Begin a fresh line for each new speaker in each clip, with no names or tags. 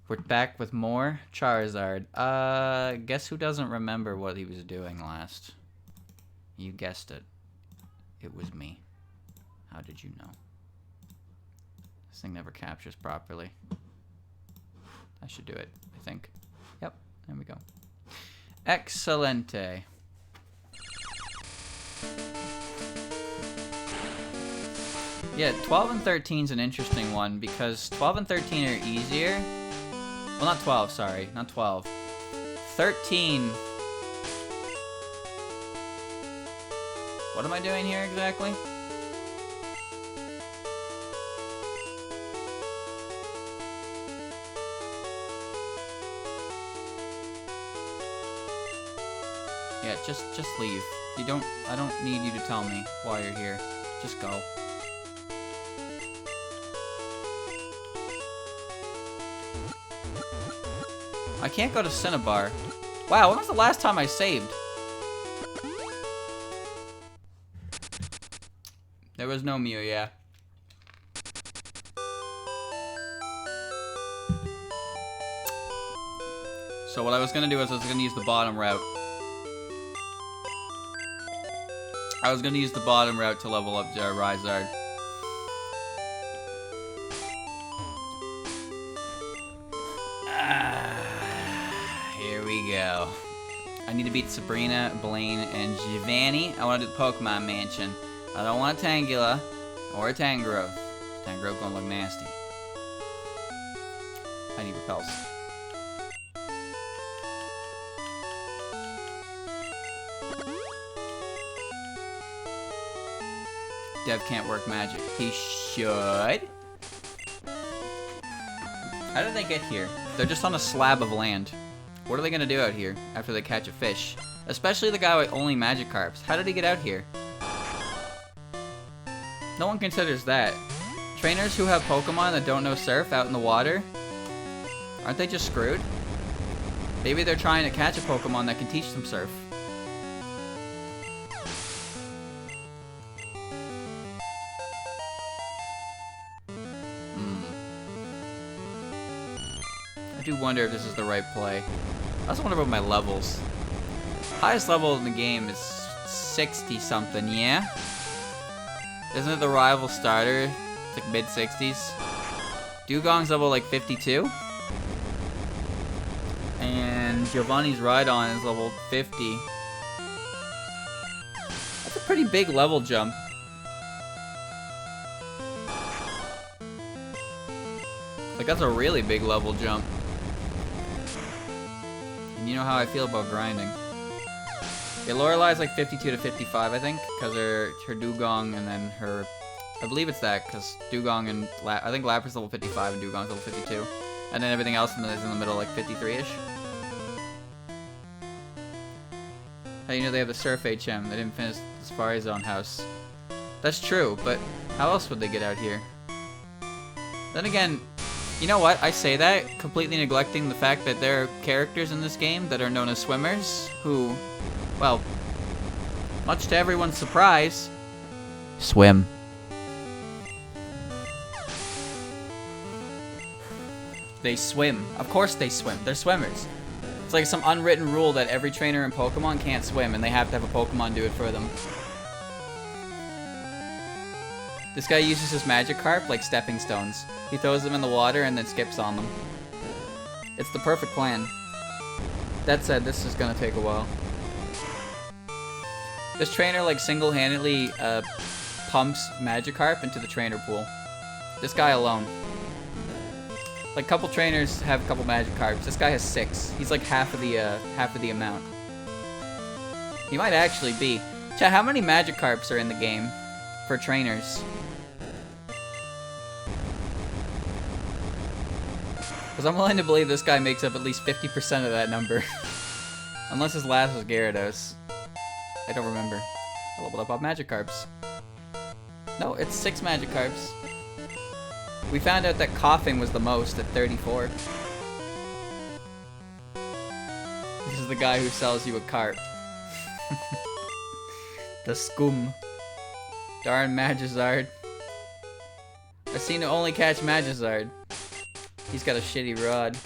We're back with more Charizard. Guess who doesn't remember what he was doing last? You guessed it. It was me. How did you know? This thing never captures properly. I should do it, I think. Yep, there we go. Excelente. Yeah, 12 and 13 is an interesting one because 12 and 13 are easier. Well, not 12, sorry. Not 12. 13. What am I doing here exactly? Yeah, just leave. I don't need you to tell me why you're here. Just go. I can't go to Cinnabar. Wow, when was the last time I saved? There was no Mew, yeah. So what I was gonna do is I was gonna use the bottom route. I was gonna use the bottom route to level up Rizard. Here we go. I need to beat Sabrina, Blaine, and Giovanni. I want to do the Pokemon Mansion. I don't want a Tangela or a Tangrowth. Tangrowth gonna look nasty. I need repels. Dev can't work magic. He should. How did they get here? They're just on a slab of land. What are they gonna do out here after they catch a fish? Especially the guy with only Magikarps. How did he get out here? No one considers that. Trainers who have Pokemon that don't know Surf out in the water, aren't they just screwed? Maybe they're trying to catch a Pokemon that can teach them Surf. I do wonder if this is the right play. I also wonder about my levels. Highest level in the game is 60 something, yeah? Isn't it the rival starter? It's like mid 60s. Dugong's level like 52. And Giovanni's Rhydon is level 50. That's a pretty big level jump. Like, that's a really big level jump. And you know how I feel about grinding. Yeah, Lorelai's like 52 to 55, I think, because her Dugong and then her... I believe it's that, because Dugong and... I think Lapras level 55 and Dugong's level 52. And then everything else is in the middle, like 53-ish. How do you know they have the Surf HM? They didn't finish the Safari Zone house. That's true, but how else would they get out here? Then again, you know what? I say that, completely neglecting the fact that there are characters in this game that are known as swimmers, who, well, much to everyone's surprise, swim. They swim. Of course they swim. They're swimmers. It's like some unwritten rule that every trainer in Pokemon can't swim, and they have to have a Pokemon do it for them. This guy uses his Magikarp like stepping stones. He throws them in the water and then skips on them. It's the perfect plan. That said, this is gonna take a while. This trainer like single-handedly pumps Magikarp into the trainer pool. This guy alone. Like, couple trainers have a couple Magikarps. This guy has 6. He's like half of the amount. He might actually be. Chat, how many Magikarps are in the game for trainers? Because I'm willing to believe this guy makes up at least 50% of that number. Unless his last was Gyarados. I don't remember. I leveled up all Magikarps. No, it's 6 Magikarps. We found out that coughing was the most at 34. This is the guy who sells you a carp. The scum. Darn Magizard. I seem to only catch Magizard. He's got a shitty rod.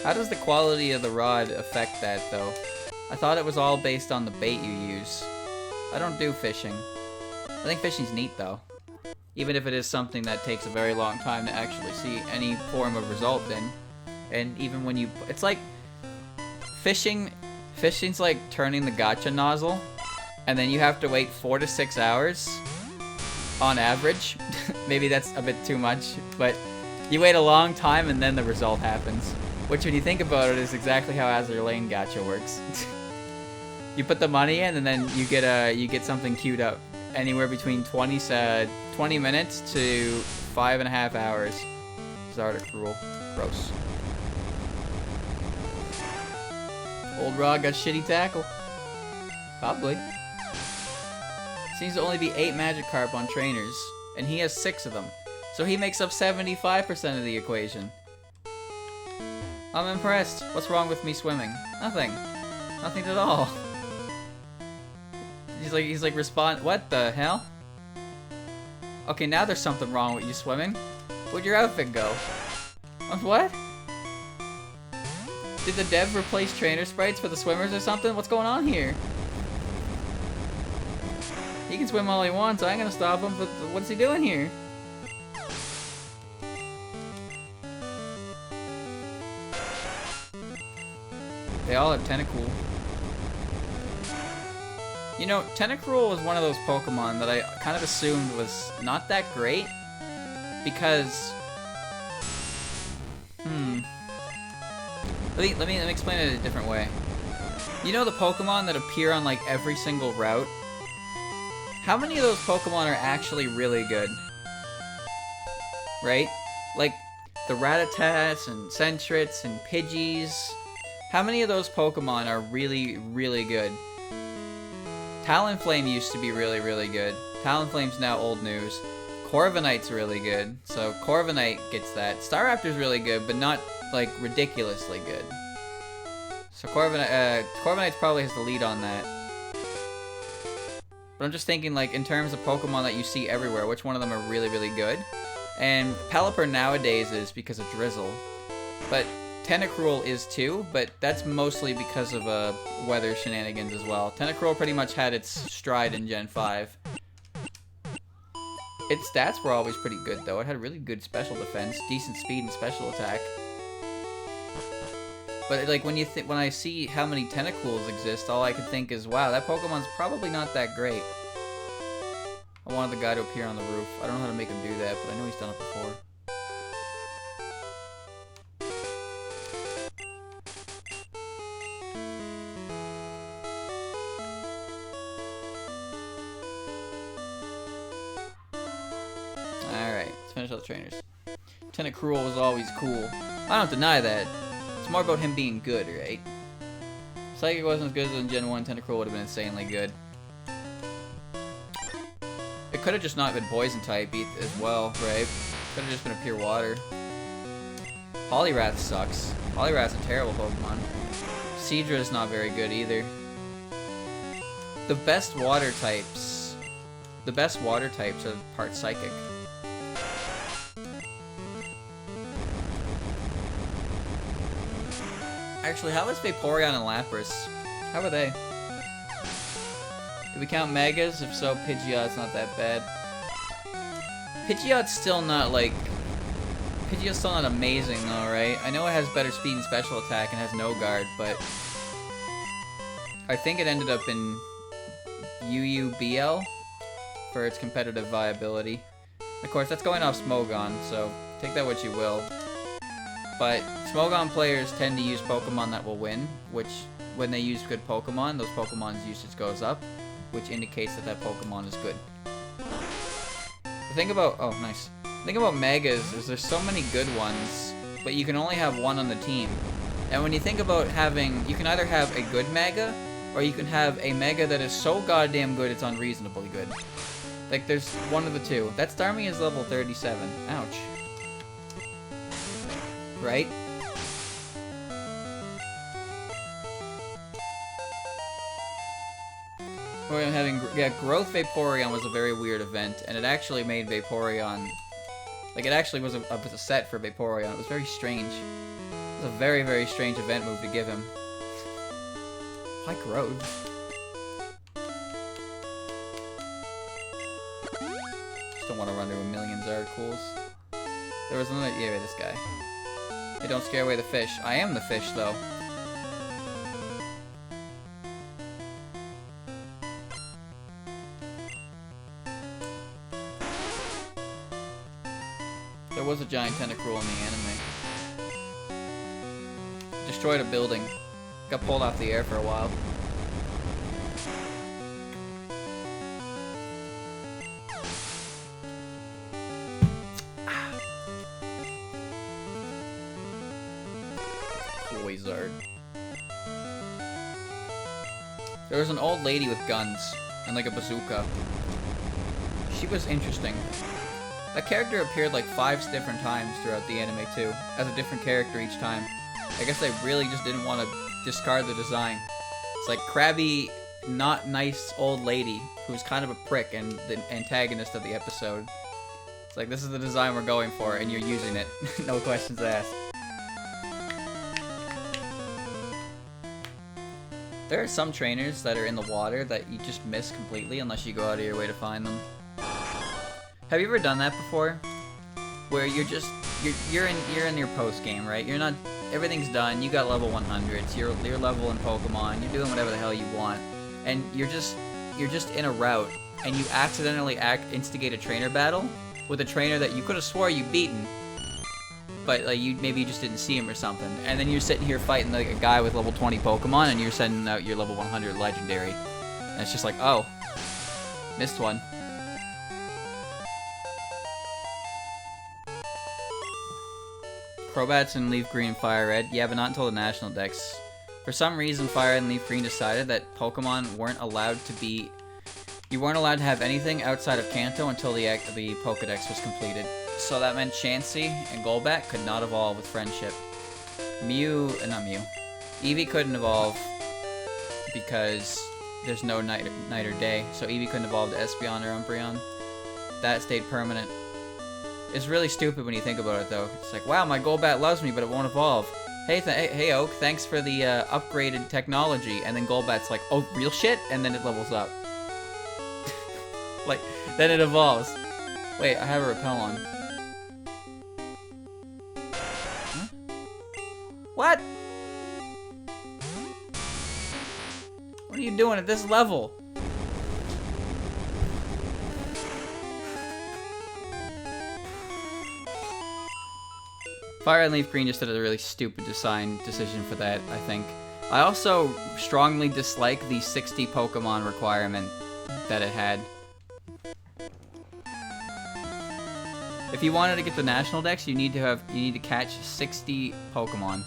How does the quality of the rod affect that, though? I thought it was all based on the bait you use. I don't do fishing. I think fishing's neat, though. Even if it is something that takes a very long time to actually see any form of result in. And even when you... It's like... Fishing's like turning the gacha nozzle. And then you have to wait 4 to 6 hours. On average. Maybe that's a bit too much. But you wait a long time and then the result happens. Which, when you think about it, is exactly how Azure Lane gacha works. You put the money in, and then you get something queued up. Anywhere between 20 minutes to 5.5 hours. Zarda cruel. Gross. Old Rod got shitty tackle. Probably. Seems to only be 8 Magikarp on trainers, and he has 6 of them. So he makes up 75% of the equation. I'm impressed. What's wrong with me swimming? Nothing. Nothing at all. He's like respond. What the hell? Okay, now there's something wrong with you swimming. Where'd your outfit go? What? Did the dev replace trainer sprites for the swimmers or something? What's going on here? He can swim all he wants. I ain't gonna stop him. But what's he doing here? They all have Tentacool. You know, Tentacruel was one of those Pokemon that I kind of assumed was not that great. Because... Let me explain it a different way. You know the Pokemon that appear on like every single route? How many of those Pokemon are actually really good? Right? Like the Rattatas and Sentrits and Pidgeys. How many of those Pokemon are really, really good? Talonflame used to be really, really good. Talonflame's now old news. Corviknight's really good, so Corviknight gets that. Staraptor's really good, but not, like, ridiculously good. So Corviknight probably has the lead on that. But I'm just thinking, like, in terms of Pokemon that you see everywhere, which one of them are really, really good? And Pelipper nowadays is because of Drizzle. But Tentacruel is too, but that's mostly because of weather shenanigans as well. Tentacruel pretty much had its stride in Gen 5. Its stats were always pretty good though. It had really good special defense, decent speed and special attack. But like when I see how many Tentacruels exist, all I can think is, wow, that Pokemon's probably not that great. I wanted the guy to appear on the roof. I don't know how to make him do that, but I know he's done it before. Alright, let's finish all the trainers. Tentacruel was always cool. I don't deny that. It's more about him being good, right? Psychic wasn't as good as in Gen 1, Tentacruel would have been insanely good. It could have just not been poison type as well, right? Could have just been a pure water. Poliwrath sucks. Poliwrath's a terrible Pokemon. Seadra's not very good either. The best water types are part Psychic. Actually, how is Vaporeon and Lapras? How are they? Do we count Megas? If so, Pidgeot's not that bad. Pidgeot's still not, like... Pidgeot's still not amazing, though, right? I know it has better speed and special attack and has no guard, but... I think it ended up in UUBL for its competitive viability. Of course, that's going off Smogon, so take that what you will. But Smogon players tend to use Pokemon that will win, which, when they use good Pokemon, those Pokemon's usage goes up, which indicates that that Pokemon is good. The thing about... oh, nice. The thing about Megas is there's so many good ones, but you can only have one on the team. And when you think about having... you can either have a good Mega, or you can have a Mega that is so goddamn good it's unreasonably good. Like, there's one of the two. That Starmie is level 37. Ouch. Right? We're having... yeah, Growth Vaporeon was a very weird event, and it actually made Vaporeon... like, it actually was a set for Vaporeon. It was very strange. It was a very, very strange event move to give him. Pike Road. Just don't want to run into a million Zardcools. There was another... Yeah, this guy. Hey, don't scare away the fish. I am the fish, though. There was a giant tentacruel in the anime. Destroyed a building. Got pulled off the air for a while. Poizard. There was an old lady with guns and like a bazooka. She was interesting. That character appeared like 5 different times throughout the anime too, as a different character each time. I guess they really just didn't want to discard the design. It's like crabby, not nice old lady who's kind of a prick and the antagonist of the episode. It's like, this is the design we're going for and you're using it. No questions asked. There are some trainers that are in the water that you just miss completely unless you go out of your way to find them. Have you ever done that before? Where you're in your post game, right? You're not, everything's done. You got level 100s. You're level in Pokemon. You're doing whatever the hell you want, and you're just in a route, and you accidentally instigate a trainer battle with a trainer that you could have swore you beaten, but like maybe you just didn't see him or something, and then you're sitting here fighting like a guy with level 20 Pokemon, and you're sending out your level 100 legendary, and it's just like, oh, missed one. Crobats in Leaf Green and Fire Red, yeah, but not until the National Dex. For some reason, Fire Red and Leaf Green decided that Pokemon weren't allowed to be... You weren't allowed to have anything outside of Kanto until the Pokedex was completed. So that meant Chansey and Golbat could not evolve with Friendship. Not Mew. Eevee couldn't evolve because there's no night or day, so Eevee couldn't evolve to Espeon or Umbreon. That stayed permanent. It's really stupid when you think about it, though. It's like, wow, my Golbat loves me, but it won't evolve. Hey, Oak, thanks for the upgraded technology. And then Golbat's like, oh, real shit? And then it levels up. Like, then it evolves. Wait, I have a repel on. Huh? What? What are you doing at this level? Fire and Leaf Green just did a really stupid design decision for that, I think. I also strongly dislike the 60 Pokemon requirement that it had. If you wanted to get the National Dex, you need to catch 60 Pokemon.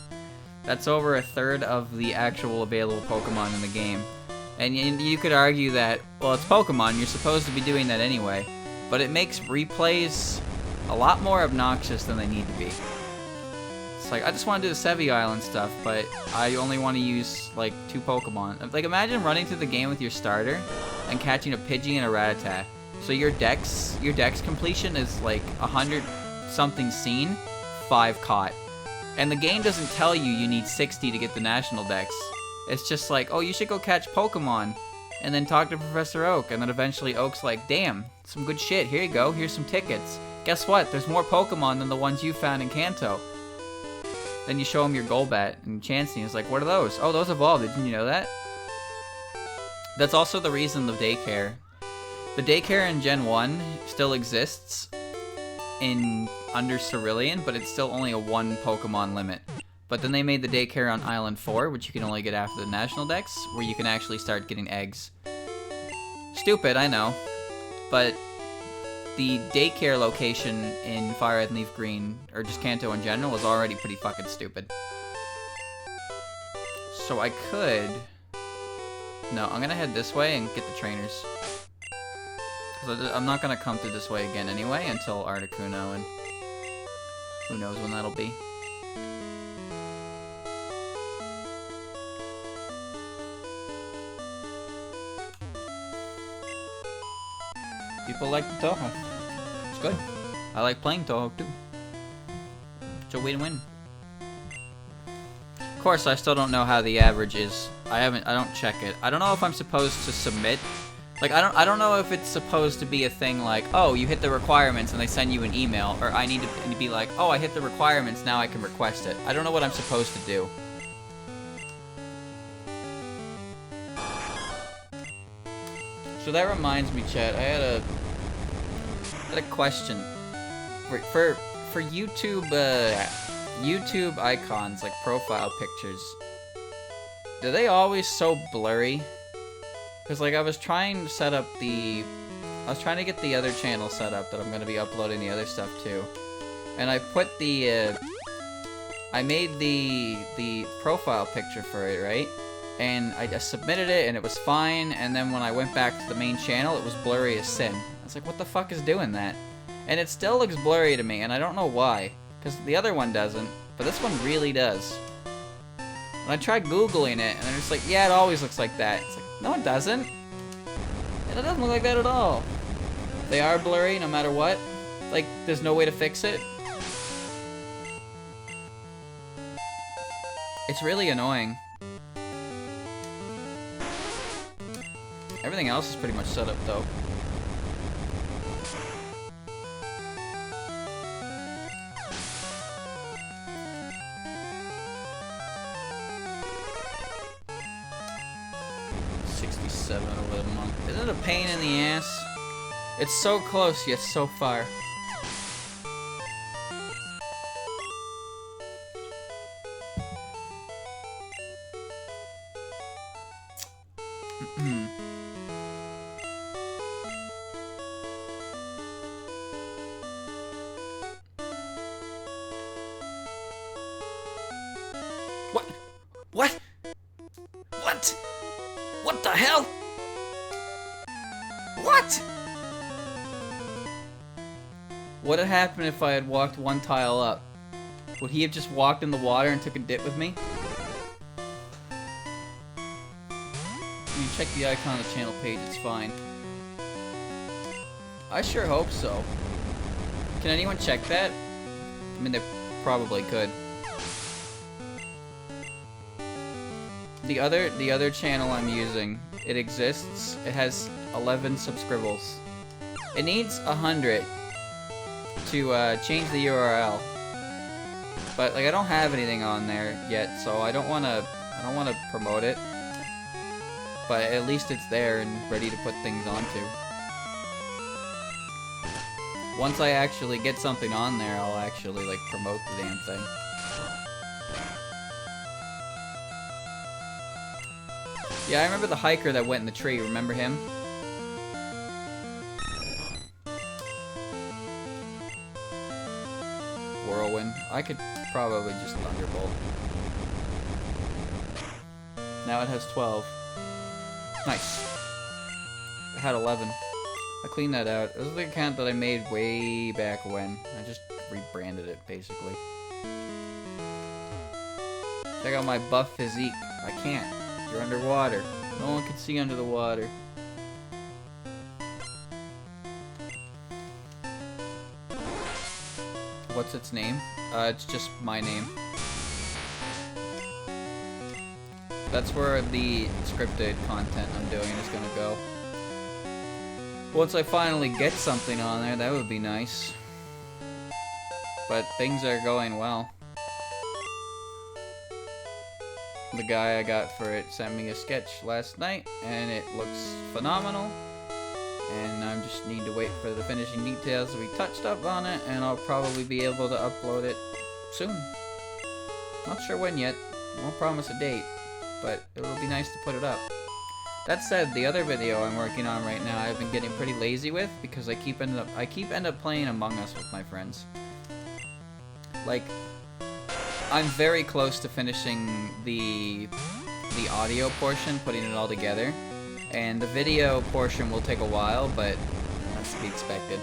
That's over a third of the actual available Pokemon in the game. And you could argue that, well, it's Pokemon, you're supposed to be doing that anyway. But it makes replays a lot more obnoxious than they need to be. It's like, I just want to do the Sevi Island stuff, but I only want to use, like, 2 Pokemon. Like, imagine running through the game with your starter and catching a Pidgey and a Rattata. So your dex completion is, like, 100-something seen, 5 caught. And the game doesn't tell you need 60 to get the National Dex. It's just like, oh, you should go catch Pokemon, and then talk to Professor Oak, and then eventually Oak's like, damn, some good shit, here you go, here's some tickets. Guess what, there's more Pokemon than the ones you found in Kanto. Then you show him your Golbat and Chansey, is like, what are those? Oh, those evolved. Didn't you know that? That's also the reason the daycare. The daycare in Gen 1 still exists under Cerulean, but it's still only a 1 Pokemon limit. But then they made the daycare on Island 4, which you can only get after the National Dex, where you can actually start getting eggs. Stupid, I know. But the daycare location in Fire Red and Leaf Green, or just Kanto in general, is already pretty fucking stupid. So I could... No, I'm gonna head this way and get the trainers. Because I'm not gonna come through this way again anyway until Articuno, and who knows when that'll be. People like the Toho. It's good. I like playing Toho too. It's a win-win. Of course, I still don't know how the average is. I don't check it. I don't know if I'm supposed to submit. Like, I don't know if it's supposed to be a thing like, oh, you hit the requirements and they send you an email, or I need to be like, oh, I hit the requirements, now I can request it. I don't know what I'm supposed to do. So that reminds me, chat, I had a question. For YouTube, YouTube icons, like profile pictures, do they always so blurry? Because, like, I was trying to set up I was trying to get the other channel set up that I'm going to be uploading the other stuff to. And I put I made the profile picture for it, right? And I just submitted it, and it was fine, and then when I went back to the main channel, it was blurry as sin. I was like, what the fuck is doing that? And it still looks blurry to me, and I don't know why. Because the other one doesn't, but this one really does. And I tried Googling it, and they're just like, yeah, it always looks like that. It's like, no, it doesn't. It doesn't look like that at all. They are blurry no matter what. Like, there's no way to fix it. It's really annoying. Everything else is pretty much set up, though. Over the month. Isn't it a pain in the ass? It's so close yet so far. What? What? What? What the hell? What? What had happened if I had walked one tile up? Would he have just walked in the water and took a dip with me? You check the icon on the channel page, it's fine. I sure hope so. Can anyone check that? I mean, they probably could. The other channel I'm using, it exists. It has 11 subscribers. It needs 100 to change the URL. But like I don't have anything on there yet, so I don't wanna promote it. But at least it's there and ready to put things onto. Once I actually get something on there, I'll actually like promote the damn thing. Yeah, I remember the hiker that went in the tree. Remember him? Whirlwind. I could probably just Thunderbolt. Now it has 12. Nice. It had 11. I cleaned that out. It was the account that I made way back when. I just rebranded it, basically. Check out my buff physique. I can't. You're underwater. No one can see under the water. What's its name? It's just my name. That's where the scripted content I'm doing is gonna go. Once I finally get something on there, that would be nice. But things are going well. The guy I got for it sent me a sketch last night, and it looks phenomenal. And I just need to wait for the finishing details to be touched up on it, and I'll probably be able to upload it soon. Not sure when yet. Won't promise a date, but it'll be nice to put it up. That said, the other video I'm working on right now, I've been getting pretty lazy with because I keep end up playing Among Us with my friends. Like, I'm very close to finishing the audio portion, putting it all together. And the video portion will take a while, but that's to be expected.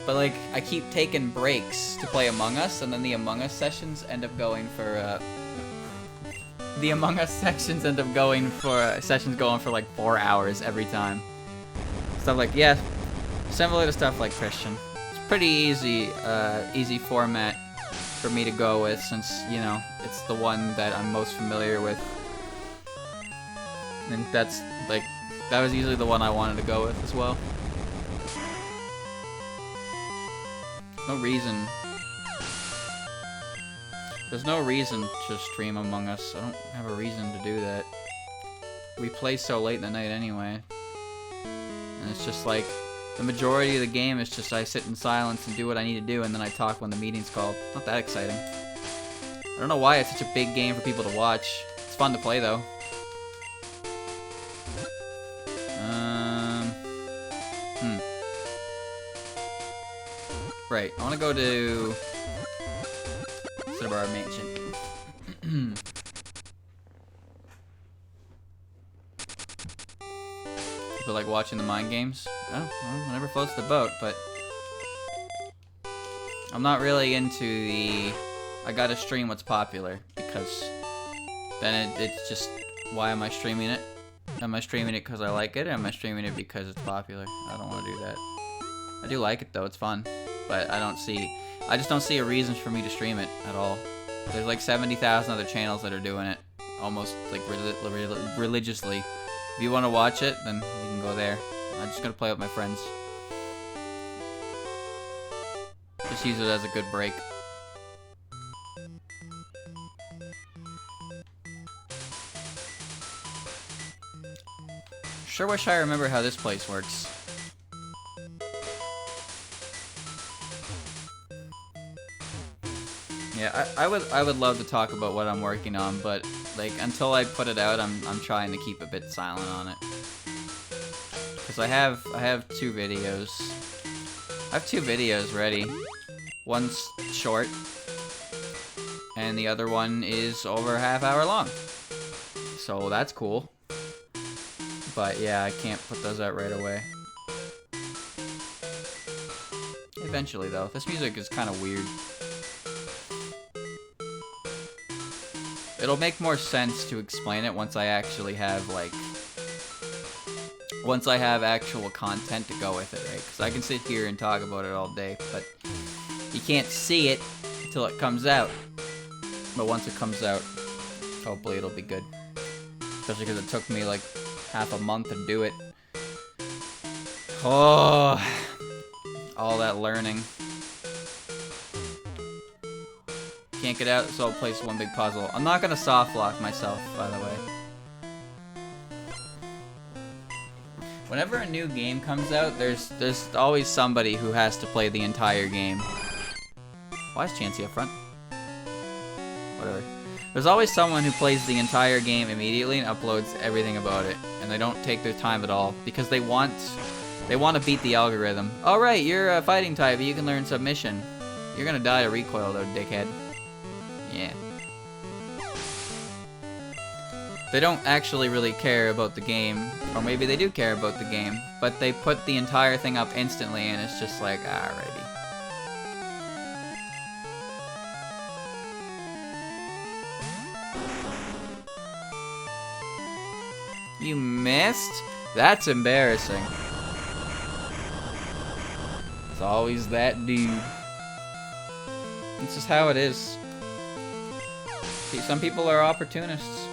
But like, I keep taking breaks to play Among Us, and then the Among Us sessions end up going for, sessions going for like 4 hours every time. Stuff like, yeah, similar to stuff like Christian. It's pretty easy, easy format. for me to go with, since, you know, it's the one that I'm most familiar with. And that's, like, that was usually the one I wanted to go with as well. No reason. There's no reason to stream Among Us. I don't have a reason to do that. We play so late in the night anyway. And it's just like, the majority of the game is just I sit in silence and do what I need to do, and then I talk when the meeting's called. Not that exciting. I don't know why it's such a big game for people to watch. It's fun to play though. Right, I want to go to Cinnabar Mansion. People like watching the mind games. Oh, well, whatever floats the boat, but I'm not really into the I gotta stream what's popular, because then it's just, why am I streaming it? Am I streaming it because I like it, or am I streaming it because it's popular? I don't want to do that. I do like it though, it's fun. But I just don't see a reason for me to stream it at all. There's like 70,000 other channels that are doing it, almost like religiously. If you want to watch it, then you can go there. I'm just gonna play with my friends. Just use it as a good break. Sure wish I remember how this place works. Yeah, I would love to talk about what I'm working on, but like until I put it out, I'm trying to keep a bit silent on it. Cause I have 2 videos. I have 2 videos ready. One's short, and the other one is over a half-hour long. So that's cool. But yeah, I can't put those out right away. Eventually though. This music is kind of weird. It'll make more sense to explain it once I actually have, like, once I have actual content to go with it, right? Because I can sit here and talk about it all day, but you can't see it until it comes out. But once it comes out, hopefully it'll be good. Especially because it took me, like, half a month to do it. Oh, all that learning. Can't get out, so I'll place one big puzzle. I'm not gonna soft lock myself, by the way. Whenever a new game comes out, there's always somebody who has to play the entire game. Why is Chansey up front? Whatever. There's always someone who plays the entire game immediately and uploads everything about it, and they don't take their time at all because they want to beat the algorithm. All right, you're a fighting type, you can learn submission. You're gonna die to recoil though, dickhead. Yeah. They don't actually really care about the game, or maybe they do care about the game, but they put the entire thing up instantly and it's just like, alrighty. You missed? That's embarrassing. It's always that dude. It's just how it is. See, some people are opportunists.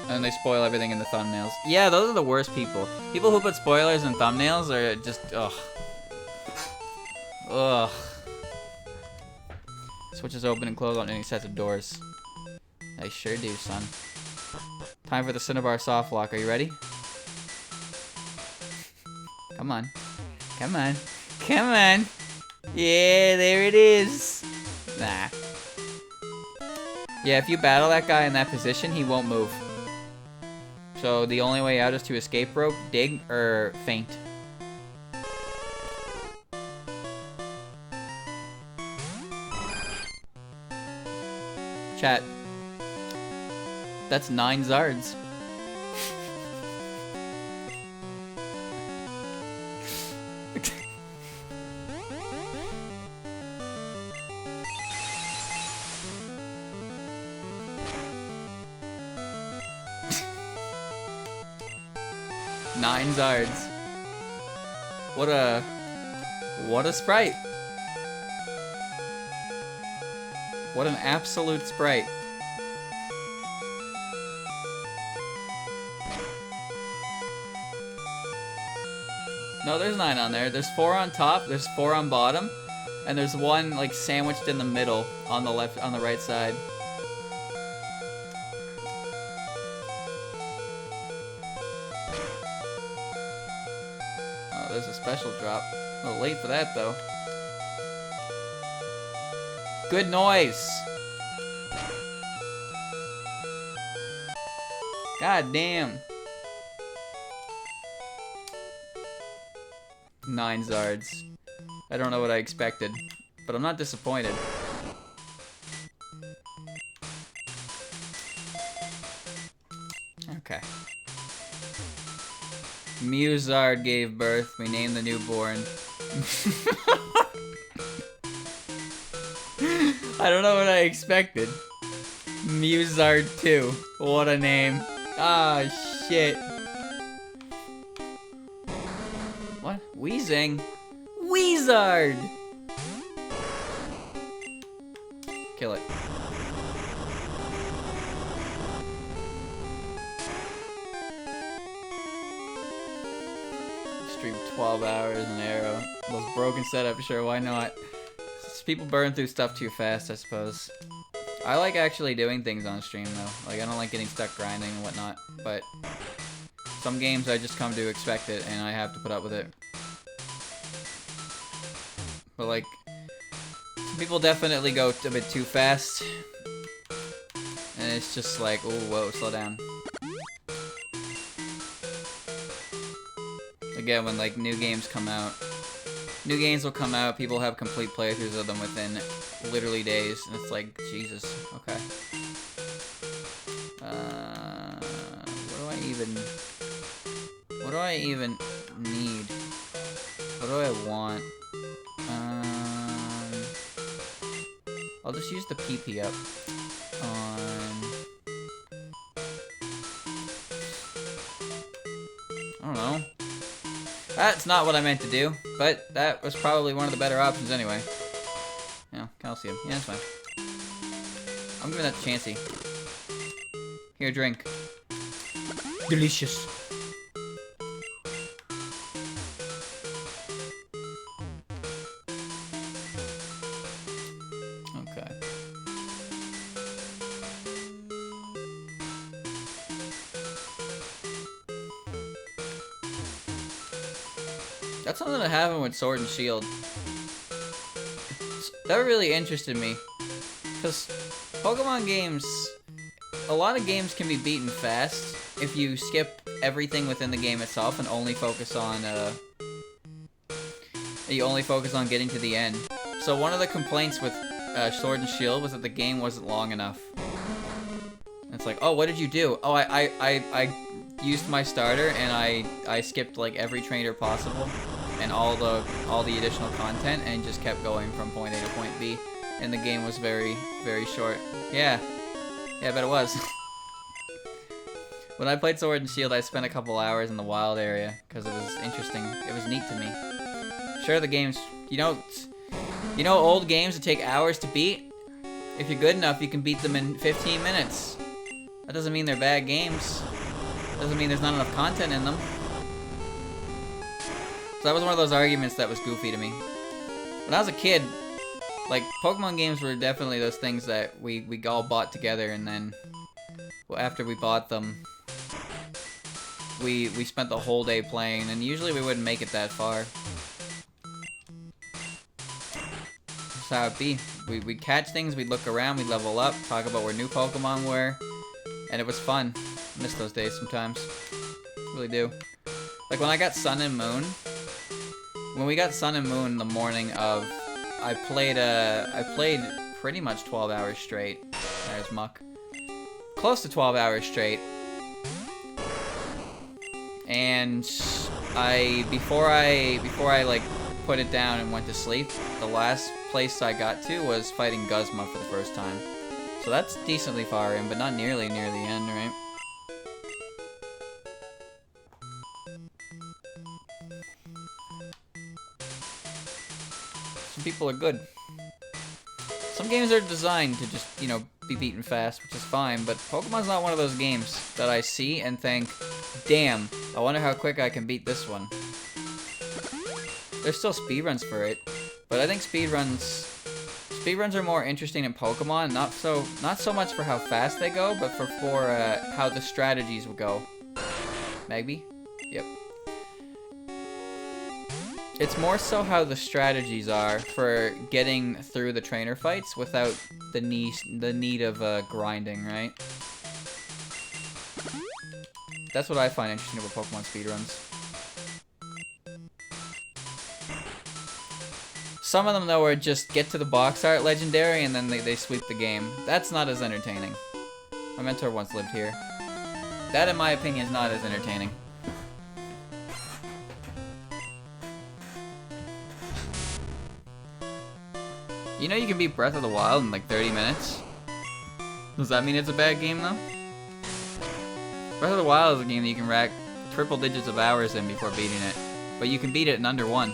And they spoil everything in the thumbnails. Yeah, those are the worst people. People who put spoilers in thumbnails are just, ugh. Ugh. Switches open and close on any sets of doors. They sure do, son. Time for the Cinnabar soft lock. Are you ready? Come on. Come on. Come on. Yeah, there it is. Nah. Yeah, if you battle that guy in that position, he won't move. So the only way out is to escape rope, dig, or faint. Chat. That's 9 Zards. Nine Zards. What a sprite. What an absolute sprite. No, there's 9 on there. There's 4 on top, there's 4 on bottom, and there's 1 like sandwiched in the middle on the left, on the right side. Oh, there's a special drop. A little late for that though. Good noise. God damn. 9 Zards. I don't know what I expected, but I'm not disappointed. Okay. Muzard gave birth. We named the newborn. I don't know what I expected. Muzard 2. What a name. Ah, shit. What? Wheezing? Weezard! Kill it. Stream 12 hours an arrow. Most broken setup, sure, why not? People burn through stuff too fast, I suppose. I like actually doing things on stream, though. Like, I don't like getting stuck grinding and whatnot, but some games I just come to expect it, and I have to put up with it. But, like, some people definitely go a bit too fast, and it's just like, oh, whoa, slow down. Again, when, like, new games come out, new games will come out, people have complete playthroughs of them within literally days, and it's like, Jesus, okay. What do I even need? What do I want? I'll just use the PP up on... I don't know. That's not what I meant to do, but that was probably one of the better options anyway. Yeah, calcium. Yeah, that's fine. I'm giving that to Chansey. Here, drink. Delicious. Okay. That's something that happened with Sword and Shield. That really interested me. Because Pokemon games, a lot of games can be beaten fast if you skip everything within the game itself and only focus on, getting to the end. So one of the complaints with Sword and Shield was that the game wasn't long enough. It's like, oh, what did you do? Oh, I used my starter and I skipped like every trainer possible and all the additional content and just kept going from point A to point B, and the game was very, very short. Yeah, I bet it was. When I played Sword and Shield, I spent a couple hours in the wild area because it was interesting. It was neat to me. Sure, the games, you know, old games that take hours to beat. If you're good enough, you can beat them in 15 minutes. That doesn't mean they're bad games. Doesn't mean there's not enough content in them. So that was one of those arguments that was goofy to me. When I was a kid, like, Pokemon games were definitely those things that we all bought together, and then, well, after we bought them, we spent the whole day playing, and usually we wouldn't make it that far. That's how it'd be. We'd catch things, we'd look around, we'd level up, talk about where new Pokemon were, and it was fun. I miss those days sometimes. Really do. Like when I got Sun and Moon, when we got Sun and Moon the morning of, I played pretty much 12 hours straight. There's Muck. Close to 12 hours straight. And before I like put it down and went to sleep, the last place I got to was fighting Guzma for the first time. So that's decently far in, but not nearly near the end, right? Some people are good. Some games are designed to just, you know, be beaten fast, which is fine, but Pokemon's not one of those games that I see and think, damn, I wonder how quick I can beat this one. There's still speedruns for it, but I think speedruns are more interesting in Pokemon, not so much for how fast they go, but for how the strategies will go. Magby? Yep. It's more so how the strategies are for getting through the trainer fights without the need of grinding, right? That's what I find interesting about Pokemon speedruns. Some of them, though, are just get to the box art legendary and then they sweep the game. That's not as entertaining. My mentor once lived here. That, in my opinion, is not as entertaining. You know you can beat Breath of the Wild in like 30 minutes? Does that mean it's a bad game, though? Breath of the Wild is a game that you can rack triple digits of hours in before beating it. But you can beat it in under 1.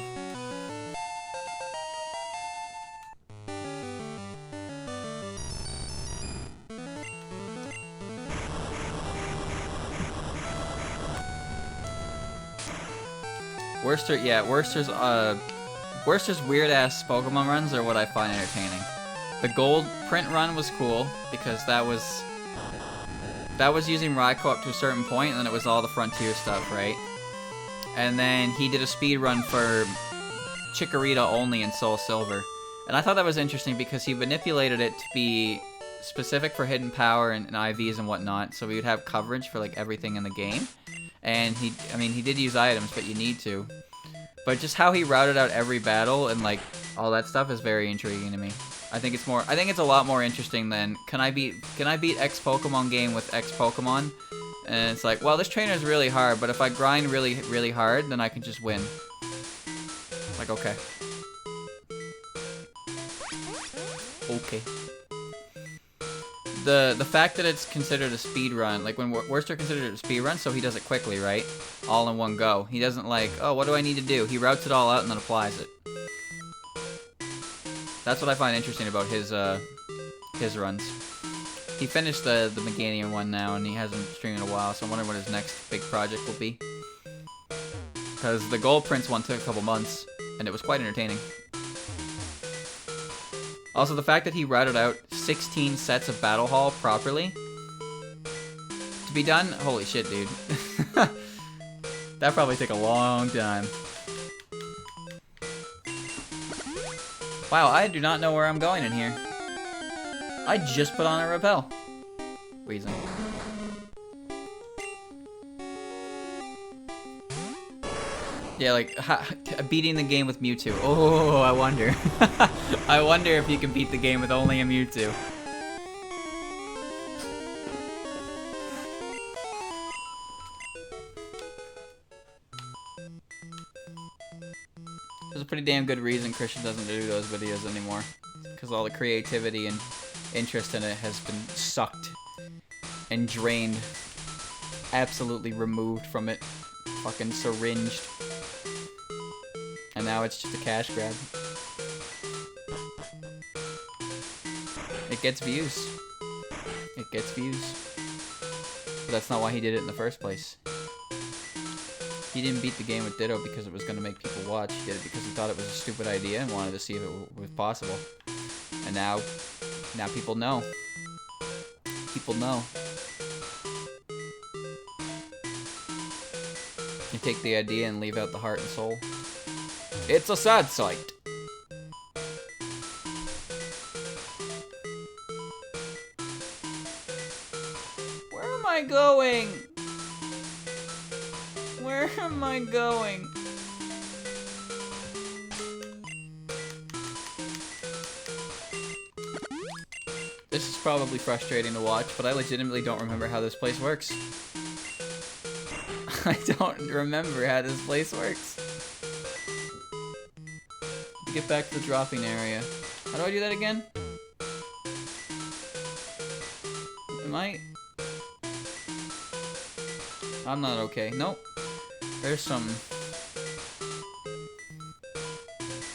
Worcester's weird-ass Pokemon runs are what I find entertaining. The gold print run was cool, because that was using Raikou up to a certain point, and then it was all the Frontier stuff, right? And then he did a speed run for Chikorita only in Soul Silver. And I thought that was interesting because he manipulated it to be specific for hidden power and IVs and whatnot, so we would have coverage for like everything in the game. And he did use items, but you need to. But just how he routed out every battle and like all that stuff is very intriguing to me. I think it's a lot more interesting than can I beat X Pokemon game with X Pokemon? And it's like, well, this trainer is really hard, but if I grind really, really hard, then I can just win. Like, okay. Okay. The fact that it's considered a speed run, like when Worcester considered it a speed run, so he does it quickly, right? All in one go. He doesn't like, oh, what do I need to do? He routes it all out and then applies it. That's what I find interesting about his runs. He finished the Meganium one now, and he hasn't streamed in a while, so I'm wondering what his next big project will be. Because the Gold Prince one took a couple months, and it was quite entertaining. Also, the fact that he routed out 16 sets of Battle Hall properly to be done, holy shit, dude. That probably took a long time. Wow, I do not know where I'm going in here. I just put on a rappel. Reason. Yeah, like, beating the game with Mewtwo. Oh, I wonder. I wonder if you can beat the game with only a Mewtwo. There's a pretty damn good reason Christian doesn't do those videos anymore. Because all the creativity and interest in it has been sucked and drained. Absolutely removed from it. Fucking syringed. And now it's just a cash grab. It gets views. It gets views. But that's not why he did it in the first place. He didn't beat the game with Ditto because it was going to make people watch. He did it because he thought it was a stupid idea and wanted to see if it was possible. And now people know. People know. You take the idea and leave out the heart and soul. It's a sad sight. Where am I going? Where am I going? This is probably frustrating to watch, but I legitimately don't remember how this place works. I don't remember how this place works. To get back to the dropping area. How do I do that again? Am I? I'm not okay. Nope. There's some...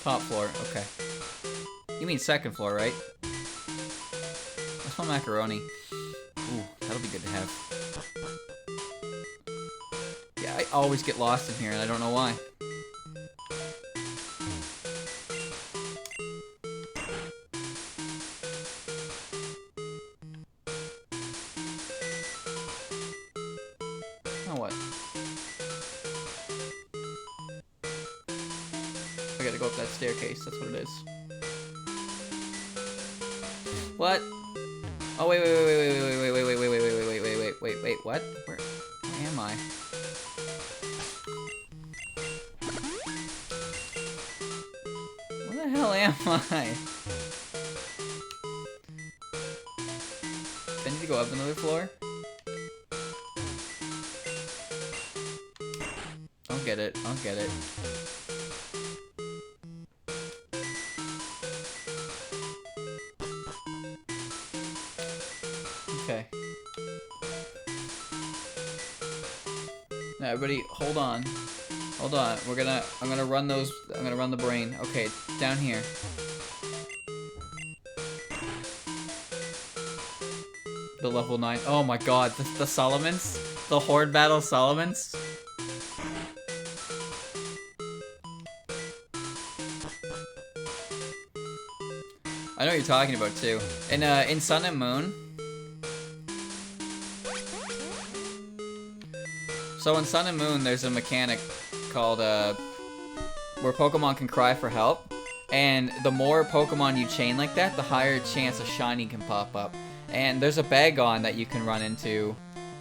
Top floor. Okay. You mean second floor, right? macaroni. Ooh, that'll be good to have. Yeah, I always get lost in here, and I don't know why. Now what? I gotta go up that staircase, that's what it is. What? Oh, wait, what? Where am I? Where the hell am I? I need to go up another floor? I'll get it, I'll get it. Okay. Now everybody, hold on. Hold on. I'm gonna run the brain. Okay, down here. The level 9. Oh my god, the Solomons? The Horde Battle Solomons? I know what you're talking about too. In Sun and Moon. So in Sun and Moon, there's a mechanic called where Pokemon can cry for help, and the more Pokemon you chain like that, the higher chance a shiny can pop up. And there's a Bagon that you can run into,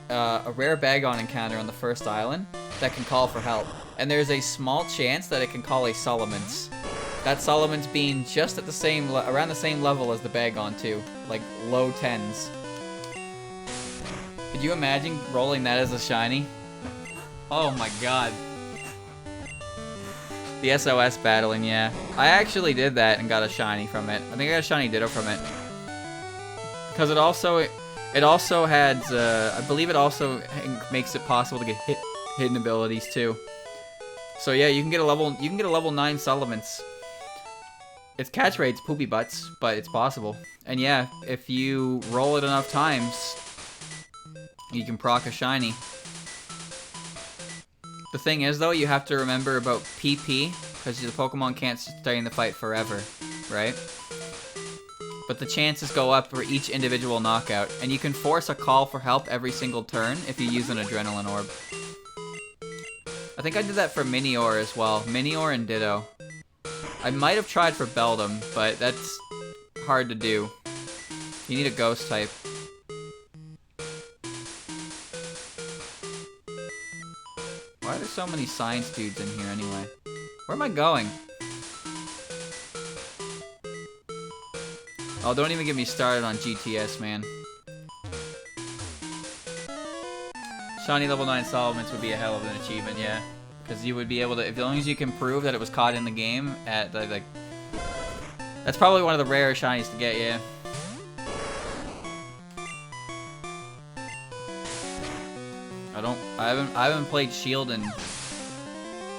a rare Bagon encounter on the first island that can call for help. And there's a small chance that it can call a Solomons. That Solomons being just at the same, around the same level as the Bagon too, like low 10s. Could you imagine rolling that as a shiny? Oh my god. The SOS battling, yeah. I actually did that and got a shiny from it. I think I got a shiny Ditto from it. Because it also had, I believe it also makes it possible to get hidden abilities too. So yeah, you can get a level 9 Solomons. Its catch rate's poopy butts, but it's possible. And yeah, if you roll it enough times, you can proc a shiny. The thing is though, you have to remember about PP, because the Pokemon can't stay in the fight forever, right? But the chances go up for each individual knockout, and you can force a call for help every single turn if you use an Adrenaline Orb. I think I did that for Minior as well. Minior and Ditto. I might have tried for Beldum, but that's hard to do. You need a Ghost type. Why are there so many science dudes in here anyway? Where am I going? Oh, don't even get me started on GTS, man. Shiny level 9 Solomons would be a hell of an achievement, yeah. Because you would be able to, as long as you can prove that it was caught in the game, at like, that's probably one of the rare shinies to get, yeah. I haven't played Shield in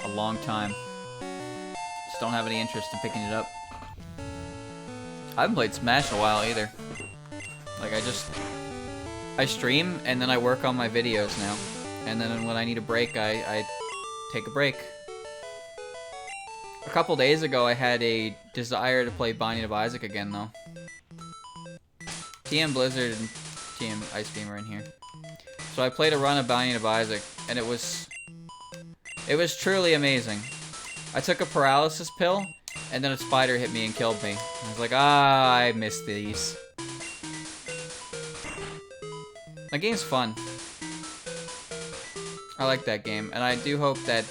a long time. Just don't have any interest in picking it up. I haven't played Smash in a while either. Like I stream and then I work on my videos now. And then when I need a break, I take a break. A couple days ago, I had a desire to play Binding of Isaac again, though. TM Blizzard and TM Ice Beam are in here. So I played a run of Binding of Isaac, and it was truly amazing. I took a paralysis pill, and then a spider hit me and killed me. I was like, ah, I missed these. That game's fun. I like that game, and I do hope that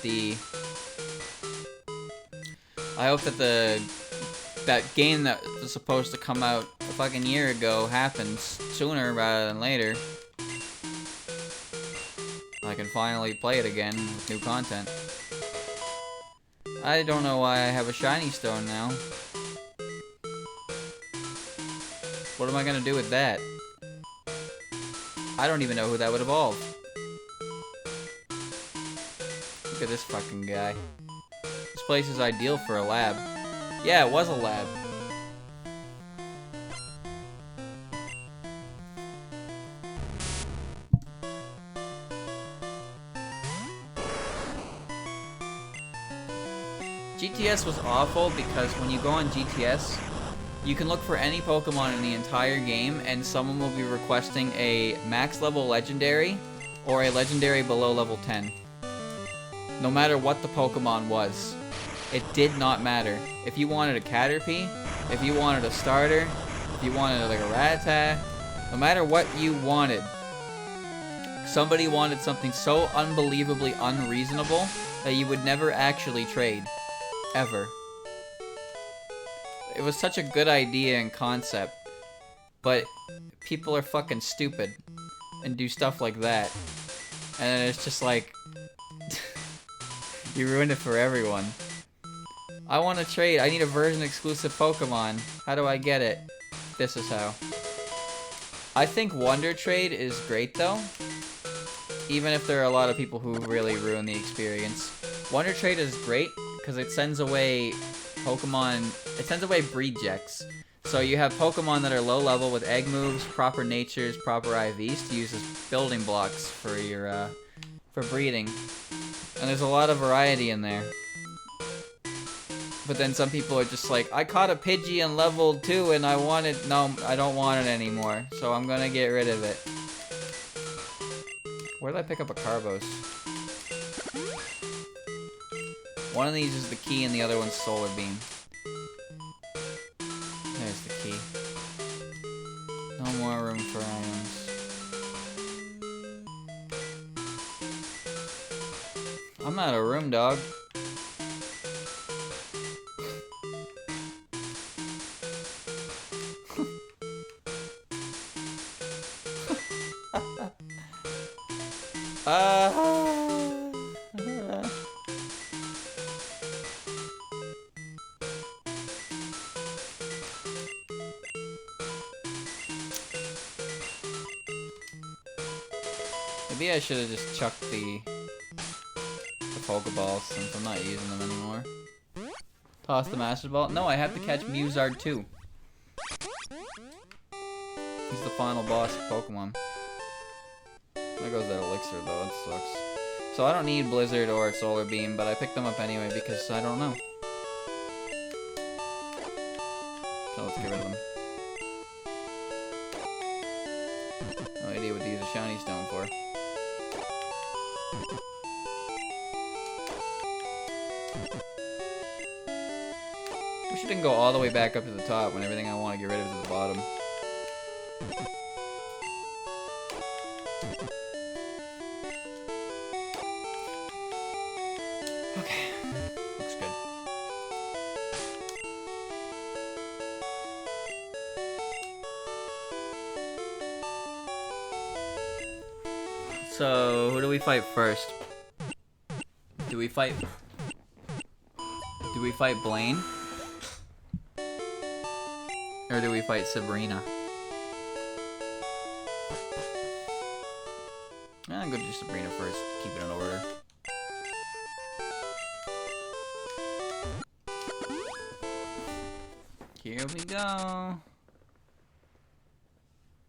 that game that was supposed to come out a fucking year ago happens sooner rather than later. I can finally play it again with new content. I don't know why I have a shiny stone now. What am I gonna do with that? I don't even know who that would evolve. Look at this fucking guy. This place is ideal for a lab. Yeah, it was a lab. GTS was awful because when you go on GTS, you can look for any Pokemon in the entire game and someone will be requesting a max level legendary or a legendary below level 10. No matter what the Pokemon was. It did not matter. If you wanted a Caterpie, if you wanted a starter, if you wanted like a Rattata, no matter what you wanted, somebody wanted something so unbelievably unreasonable that you would never actually trade. Ever. It was such a good idea and concept, but people are fucking stupid and do stuff like that. And it's just like, you ruined it for everyone. I want to trade. I need a version exclusive Pokemon. How do I get it? This is how. I think Wonder Trade is great though. Even if there are a lot of people who really ruin the experience. Wonder Trade is great because it sends away Pokemon, it sends away breedjects. So you have Pokemon that are low level with egg moves, proper natures, proper IVs to use as building blocks for your, for breeding. And there's a lot of variety in there. But then some people are just like, I caught a Pidgey in level 2 and I want it, no, I don't want it anymore. So I'm gonna get rid of it. Where did I pick up a Carbos? One of these is the key and the other one's Solar Beam. There's the key. No more room for items. I'm out of room, dog. Maybe I should have just chucked the Pokeballs since I'm not using them anymore. Toss the Master Ball. No, I have to catch Muzard too. He's the final boss of Pokemon. There goes that elixir though, that sucks. So I don't need Blizzard or Solar Beam, but I picked them up anyway because I don't know. So let's get rid of them. No idea what to use a shiny stone for. Wish I didn't go all the way back up to the top when everything I want to get rid of is at the bottom. Okay, looks good. So, who do we fight first? Do we fight Blaine? Or do we fight Sabrina? I'm gonna do Sabrina first, keep it in order. Here we go.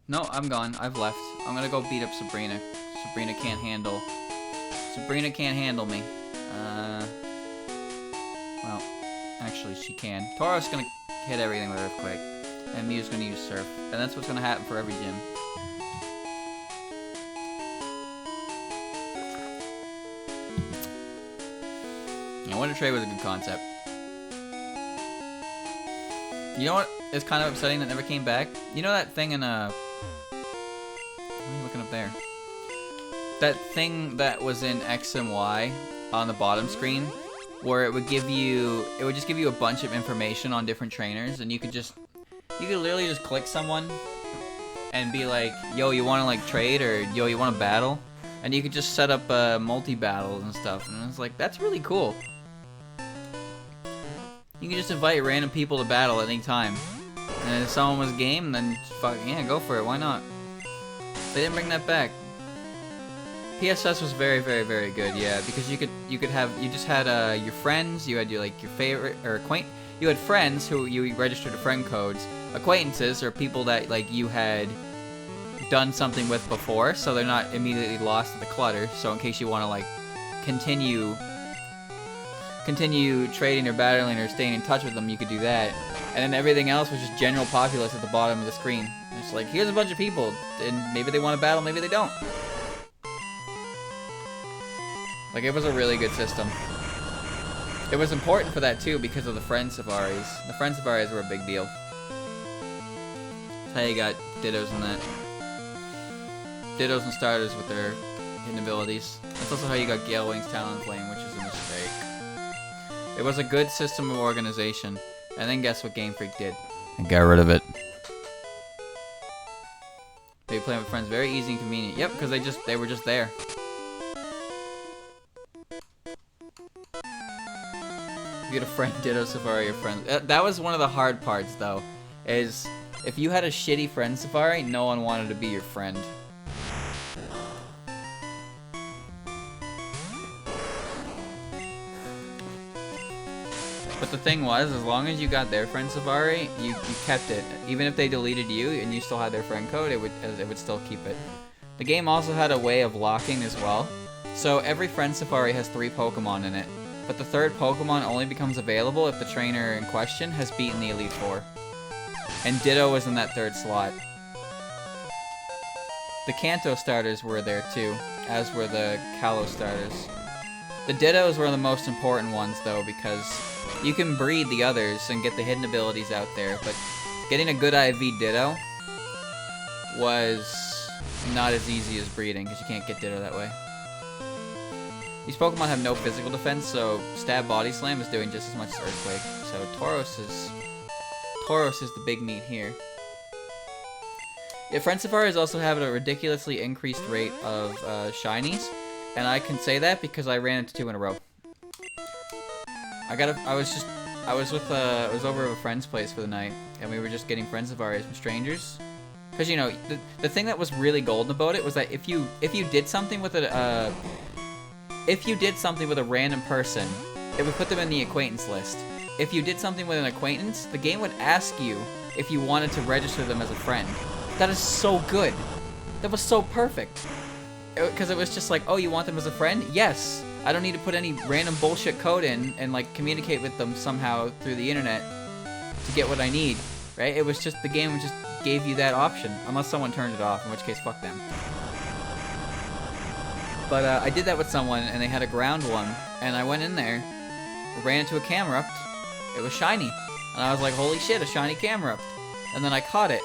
No, I'm gone. I've left. I'm gonna go beat up Sabrina. Sabrina can't handle me. Well, actually she can. Tauros gonna hit everything with Earthquake. And Mew's gonna use Surf. And that's what's gonna happen for every gym. Yeah, Wonder Trade was a good concept. You know what is kind of upsetting that never came back? You know that thing in What are you looking up there? That thing that was in X and Y on the bottom screen, where it would just give you a bunch of information on different trainers, and you could literally just click someone and be like, yo, you want to like trade, or yo, you want to battle, and you could just set up multi-battles and stuff, and it's like, that's really cool. You can just invite random people to battle at any time, and if someone was game, then fuck yeah, go for it, why not? They didn't bring that back. PSS was very, very, very good, yeah, because you just had your friends, you had your favorite, or you had friends who you registered friend codes, acquaintances, or people that like you had done something with before, so they're not immediately lost to the clutter, so in case you want to like continue continue trading or battling or staying in touch with them, you could do that. And then everything else was just general populace at the bottom of the screen. It's like, here's a bunch of people, and maybe they want to battle, maybe they don't. Like, it was a really good system. It was important for that too because of the friend safaris. The friend safaris were a big deal. That's how you got Dittos and that. Dittos and starters with their hidden abilities. That's also how you got Gale Wing's Talonflame, which is a mistake. It was a good system of organization. And then guess what Game Freak did? And got rid of it. They play with friends very easy and convenient. Yep, because they were just there. You get a friend Ditto Safari, your friend. That was one of the hard parts though. Is if you had a shitty friend Safari, no one wanted to be your friend. But the thing was, as long as you got their friend Safari, you kept it. Even if they deleted you and you still had their friend code, it would still keep it. The game also had a way of locking as well. So every friend Safari has 3 Pokemon in it. But the 3rd Pokemon only becomes available if the trainer in question has beaten the Elite Four. And Ditto was in that 3rd slot. The Kanto starters were there too, as were the Kalos starters. The Dittos were the most important ones though, because you can breed the others and get the hidden abilities out there, but getting a good IV Ditto was not as easy as breeding, because you can't get Ditto that way. These Pokemon have no physical defense, so Stab Body Slam is doing just as much as Earthquake. So Tauros is the big meat here. Yeah, Friend Safaris also have a ridiculously increased rate of shinies, and I can say that because I ran into 2 in a row. I was over at a friend's place for the night, and we were just getting Friend Safaris from strangers. Because, you know, the thing that was really golden about it was that if you did something with a random person, it would put them in the acquaintance list. If you did something with an acquaintance, the game would ask you if you wanted to register them as a friend. That is so good. That was so perfect. Because it was just like, oh, you want them as a friend? Yes. I don't need to put any random bullshit code in and like communicate with them somehow through the internet to get what I need, right? It was just, the game just gave you that option, unless someone turned it off, in which case, fuck them. But I did that with someone, and they had a ground one, and I went in there, ran into a Camerupt. It was shiny, and I was like, holy shit, a shiny Camerupt. And then I caught it,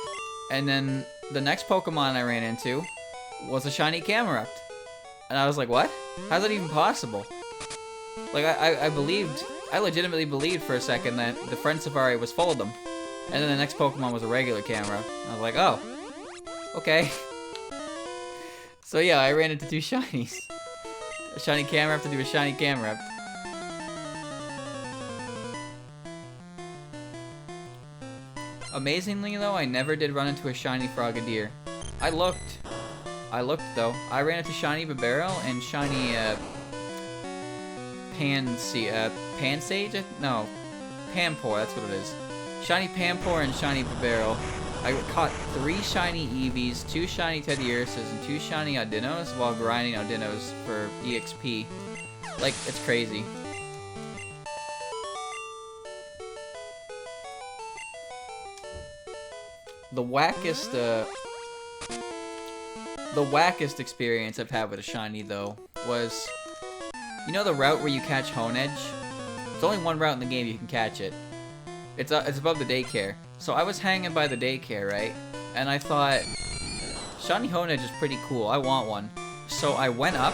and then the next Pokemon I ran into was a shiny Camerupt. And I was like, what? How's that even possible? Like, I legitimately believed for a second that the Friend Safari was full of them. And then the next Pokemon was a regular Camerupt. I was like, oh, okay. So yeah, I ran into 2 shinies. A shiny Camerupt to do a shiny Camerupt. Amazingly though, I never did run into a shiny Frogadier. I looked though. I ran into shiny Bibarel and shiny Pansage? No, Pampor, that's what it is. Shiny Pampor and shiny Bibarel. I caught 3 shiny Eevees, 2 shiny Teddiuruses, and 2 shiny Audinos while grinding Audinos for EXP. Like, it's crazy. The wackest experience I've had with a shiny though was, you know the route where you catch Honedge? There's only one route in the game you can catch it. It's above the daycare. So I was hanging by the daycare, right? And I thought, shiny Honedge is pretty cool. I want one. So I went up,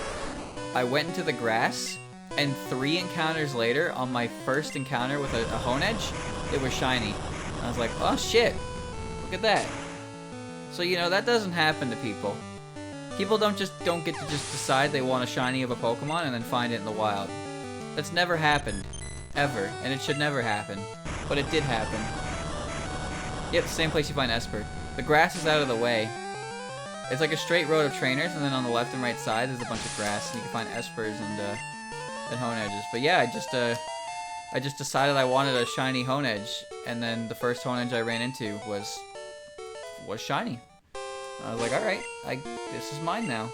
I went into the grass, and 3 encounters later, on my first encounter with a Honedge, it was shiny. And I was like, oh shit, look at that. So, you know, that doesn't happen to people. People don't get to just decide they want a shiny of a Pokemon and then find it in the wild. That's never happened. Ever. And it should never happen. But it did happen. Yep, the same place you find Esper. The grass is out of the way. It's like a straight road of trainers, and then on the left and right side there's a bunch of grass, and you can find Espers and Honedges. But yeah, I just decided I wanted a shiny Honedge, and then the first Honedge I ran into was shiny. I was like, alright, this is mine now.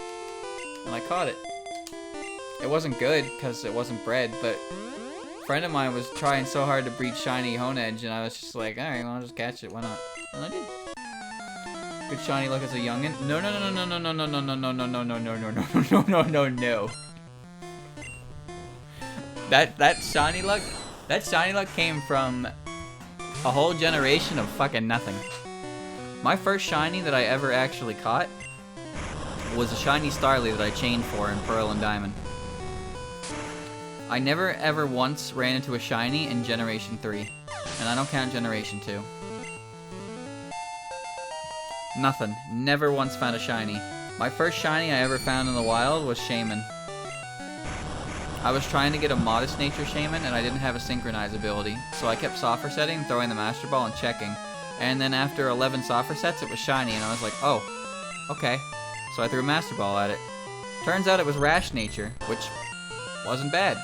And I caught it. It wasn't good, because it wasn't bred, but friend of mine was trying so hard to breed shiny Honedge, and I was just like, alright, well, I'll just catch it. Why not? And I did. Good shiny luck as a youngin'. No, no, no, no, no, no, no, no, no, no, no, no, no, no, no, no, no, no, no, no. That shiny luck came from a whole generation of fucking nothing. My first shiny that I ever actually caught was a shiny Starly that I chained for in Pearl and Diamond. I never ever once ran into a shiny in Generation 3. And I don't count Generation 2. Nothing. Never once found a shiny. My first shiny I ever found in the wild was Shaman. I was trying to get a Modest Nature Shaman and I didn't have a Synchronize ability. So I kept soft resetting, throwing the Master Ball and checking. And then after 11 soft resets it was shiny and I was like, oh, okay. So I threw a Master Ball at it. Turns out it was Rash Nature, which wasn't bad.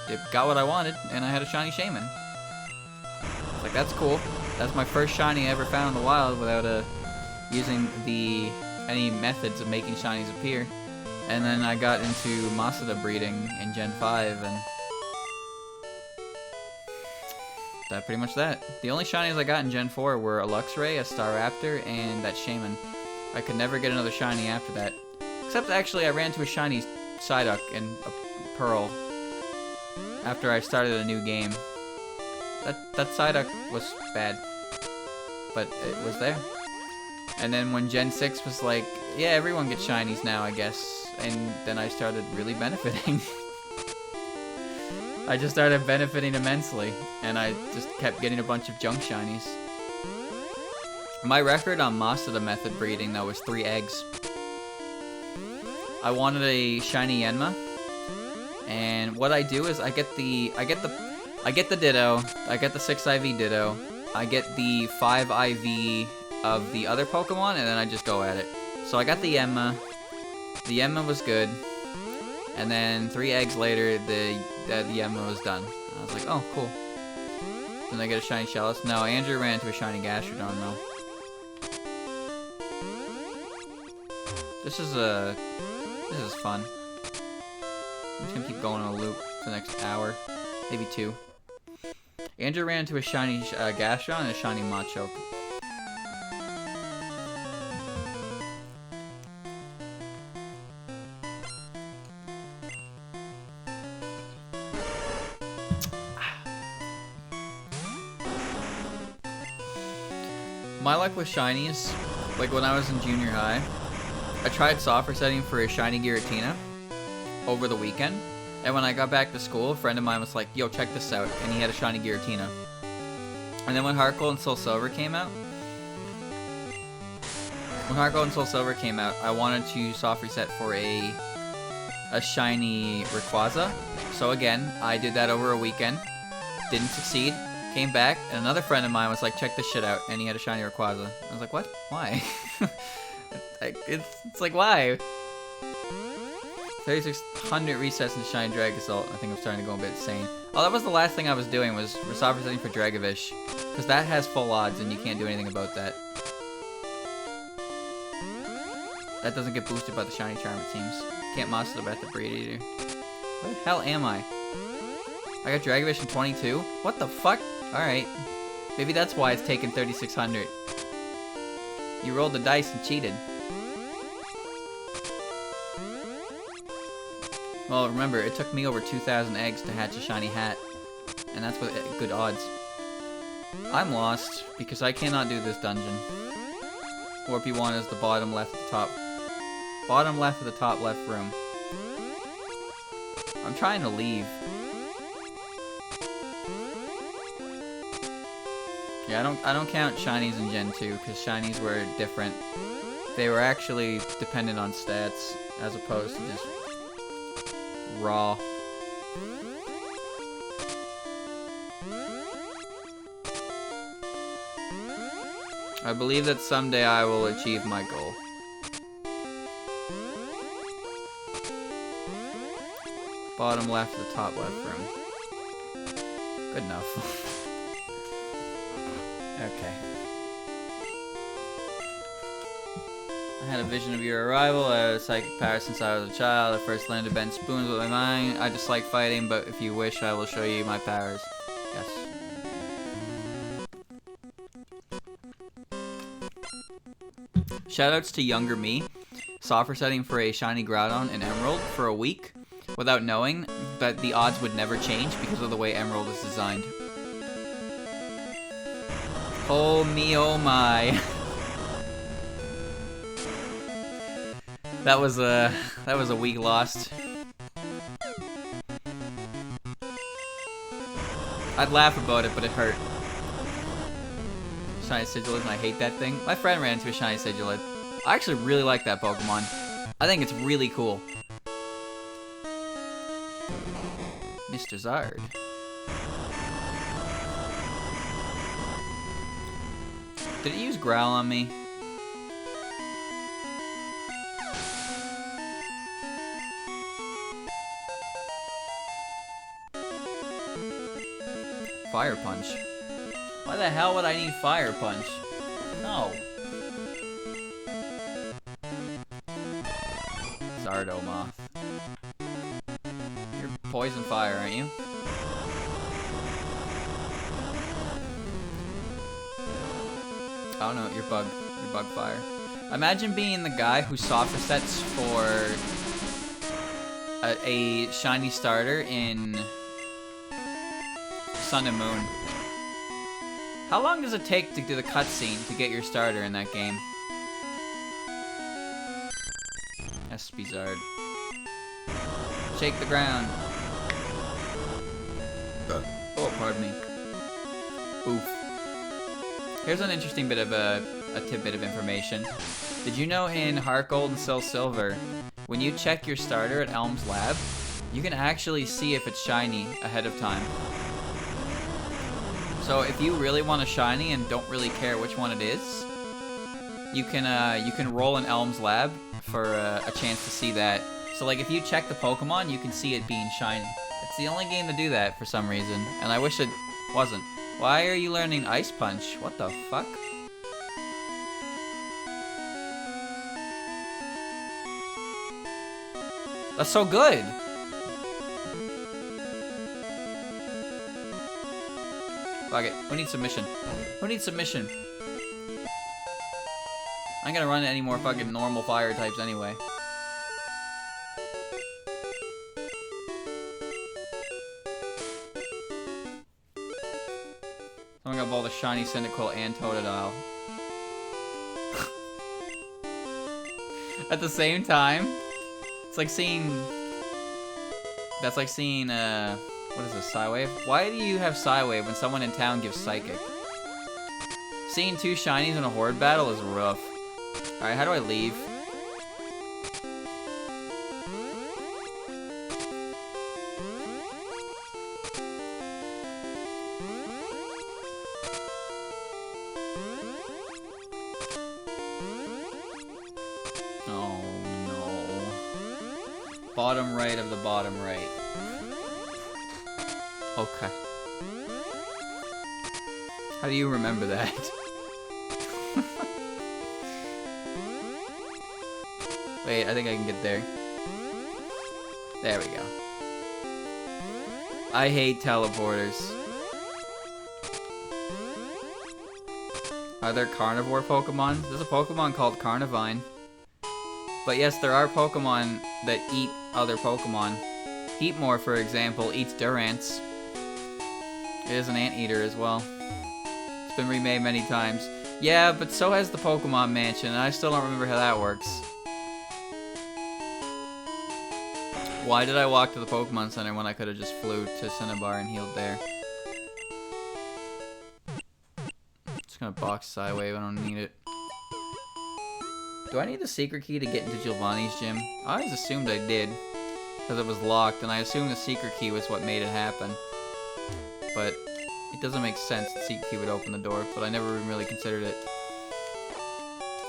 It got what I wanted and I had a shiny Shaman. I was like, that's cool. That's my first shiny I ever found in the wild without using any methods of making shinies appear. And then I got into Masada breeding in Gen 5 and that's pretty much that. The only shinies I got in Gen 4 were a Luxray, a Staraptor, and that Shaman. I could never get another shiny after that. Except actually I ran into a shiny Psyduck in a Pearl after I started a new game. That Psyduck was bad, but it was there. And then when Gen 6 was like, yeah, everyone gets shinies now, I guess. And then I started really benefiting. I just started benefiting immensely. And I just kept getting a bunch of junk shinies. My record on Masada method breeding, though, was 3 eggs. I wanted a shiny Yenma. And what I do is I get the Ditto, I get the 6 IV Ditto, I get the 5 IV of the other Pokemon, and then I just go at it. So I got the Yenma. The Yenma was good. And then 3 eggs later, the Yenma was done. I was like, oh, cool. Then I get a shiny Shellos. No, Andrew ran into a shiny Gastrodon, though. This is fun. I'm just gonna keep going on a loop for the next hour. Maybe 2. Andrew ran into a shiny Gastrodon and a shiny Machoke. My luck with shinies, like when I was in junior high, I tried soft resetting for a shiny Giratina over the weekend, and when I got back to school, a friend of mine was like, yo, check this out, and he had a shiny Giratina. And then when Heart Gold and Soul Silver came out, I wanted to soft reset for a shiny Rayquaza. So again, I did that over a weekend, didn't succeed. Came back, and another friend of mine was like, check this shit out, and he had a shiny Rayquaza. I was like, what? Why? it's like, why? 3600 resets in shiny Dragosult. I think I'm starting to go a bit insane. Oh, that was the last thing I was doing, was soft resetting for Dragovish. Because that has full odds, and you can't do anything about that. That doesn't get boosted by the shiny charm, it seems. Can't master the Breath of Breed either. Where the hell am I? I got Dragovish in 22? What the fuck? Alright. Maybe that's why it's taken 3600. You rolled the dice and cheated. Well, remember, it took me over 2,000 eggs to hatch a shiny hat. And that's with good odds. I'm lost, because I cannot do this dungeon. Or P1 is the bottom left at the top. Bottom left of the top left room. I'm trying to leave. Yeah, I don't count shinies in Gen 2, because shinies were different. They were actually dependent on stats, as opposed to just raw. I believe that someday I will achieve my goal. Bottom left of the top left room. Good enough. Okay. I had a vision of your arrival. I had a psychic power since I was a child. I first learned to bend spoons with my mind. I just like fighting, but if you wish, I will show you my powers. Yes. Shoutouts to younger me. Software setting for a shiny Groudon and Emerald for a week without knowing that the odds would never change because of the way Emerald is designed. Oh me, oh my. That was a week lost. I'd laugh about it, but it hurt. Shiny Sigilid, and I hate that thing. My friend ran into a Shiny Sigilid. I actually really like that Pokemon. I think it's really cool. Mr. Zard. Did it use Growl on me? Fire Punch. Why the hell would I need Fire Punch? No. Zardomoth. You're Poison Fire, aren't you? Oh no, you're Bug. You're Bug Fire. Imagine being the guy who software sets for a shiny starter in Sun and Moon. How long does it take to do the cutscene to get your starter in that game? SP Zard. Shake the ground. Oh, pardon me. Oof. Here's an interesting bit of a tidbit of information. Did you know in Heart Gold and Soul Silver, when you check your starter at Elm's Lab, you can actually see if it's shiny ahead of time. So if you really want a shiny and don't really care which one it is, you can roll in Elm's Lab for a chance to see that. So like if you check the Pokemon, you can see it being shiny. It's the only game to do that for some reason, and I wish it wasn't. Why are you learning Ice Punch? What the fuck? That's so good! Fuck it. Who needs submission? Who needs submission? I ain't gonna run any more fucking normal fire types anyway. Someone got both a shiny Cyndaquil and Totodile. At the same time, it's like seeing... That's like seeing, what is this, Psywave? Why do you have Psywave when someone in town gives Psychic? Seeing two shinies in a horde battle is rough. Alright, how do I leave? Oh no. Bottom right of the bottom right. Okay. How do you remember that? Wait, I think I can get there. There we go. I hate teleporters. Are there carnivore Pokemon? There's a Pokemon called Carnivine. But yes, there are Pokemon that eat other Pokemon. Heatmore, for example, eats Durants. It is an anteater as well. It's been remade many times. Yeah, but so has the Pokemon Mansion, and I still don't remember how that works. Why did I walk to the Pokemon Center when I could have just flew to Cinnabar and healed there? Just gonna box Psywave, I don't need it. Do I need the secret key to get into Giovanni's gym? I always assumed I did, because it was locked, and I assumed the secret key was what made it happen. But it doesn't make sense the secret key would open the door, but I never even really considered it.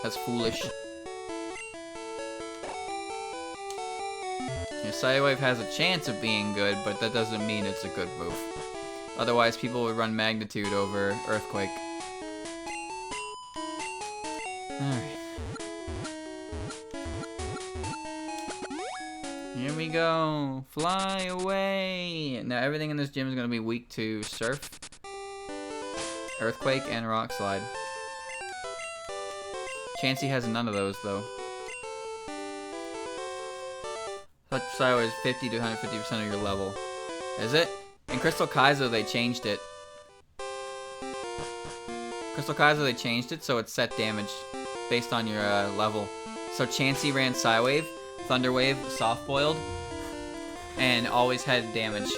That's foolish. Yeah, Psywave has a chance of being good, but that doesn't mean it's a good move. Otherwise, people would run Magnitude over Earthquake. Alright. Here we go. Fly away. Now everything in this gym is going to be weak to Surf, Earthquake, and Rock Slide. Chansey has none of those, though. Touch Psy is 50 to 150% of your level. Is it? In Crystal Kaizo, they changed it. Crystal Kaizo, they changed it, so it's set damage based on your level. So Chansey ran Psywave, Thunder Wave, Soft Boiled, and always had damage.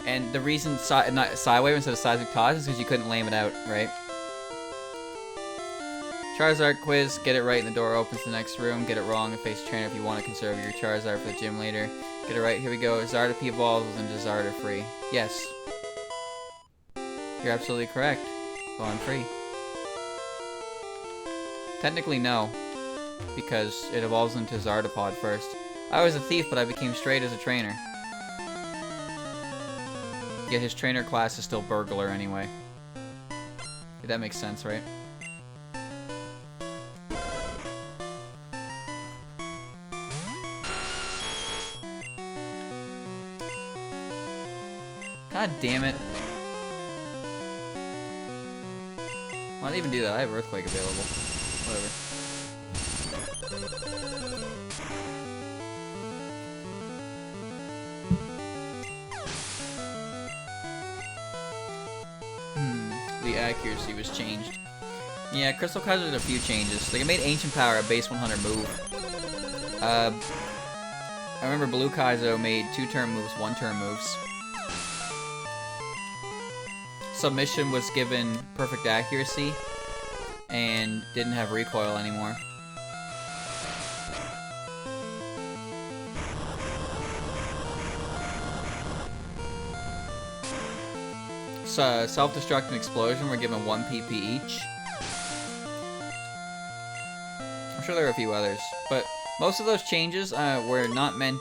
And the reason Psywave instead of Seismic Toss is because you couldn't lame it out, right? Charizard quiz, get it right and the door opens to the next room. Get it wrong and face trainer if you want to conserve your Charizard for the gym later. Get it right, here we go. Zardapi evolves into Zarda free. Yes. You're absolutely correct. Well, I'm free. Technically no, because it evolves into Zardapod first. I was a thief, but I became straight as a trainer. Yet his trainer class is still burglar anyway. Yeah, that makes sense, right? God damn it. Why did I even do that? I have Earthquake available. Whatever. The accuracy was changed. Yeah, Crystal Kaiser did a few changes. Like, it made Ancient Power a base 100 move. I remember Blue Kaizo made 2-turn moves, 1-turn moves. Submission was given perfect accuracy and didn't have recoil anymore. So, Self-Destruct and Explosion were given 1 PP each. I'm sure there were a few others, but most of those changes were not meant...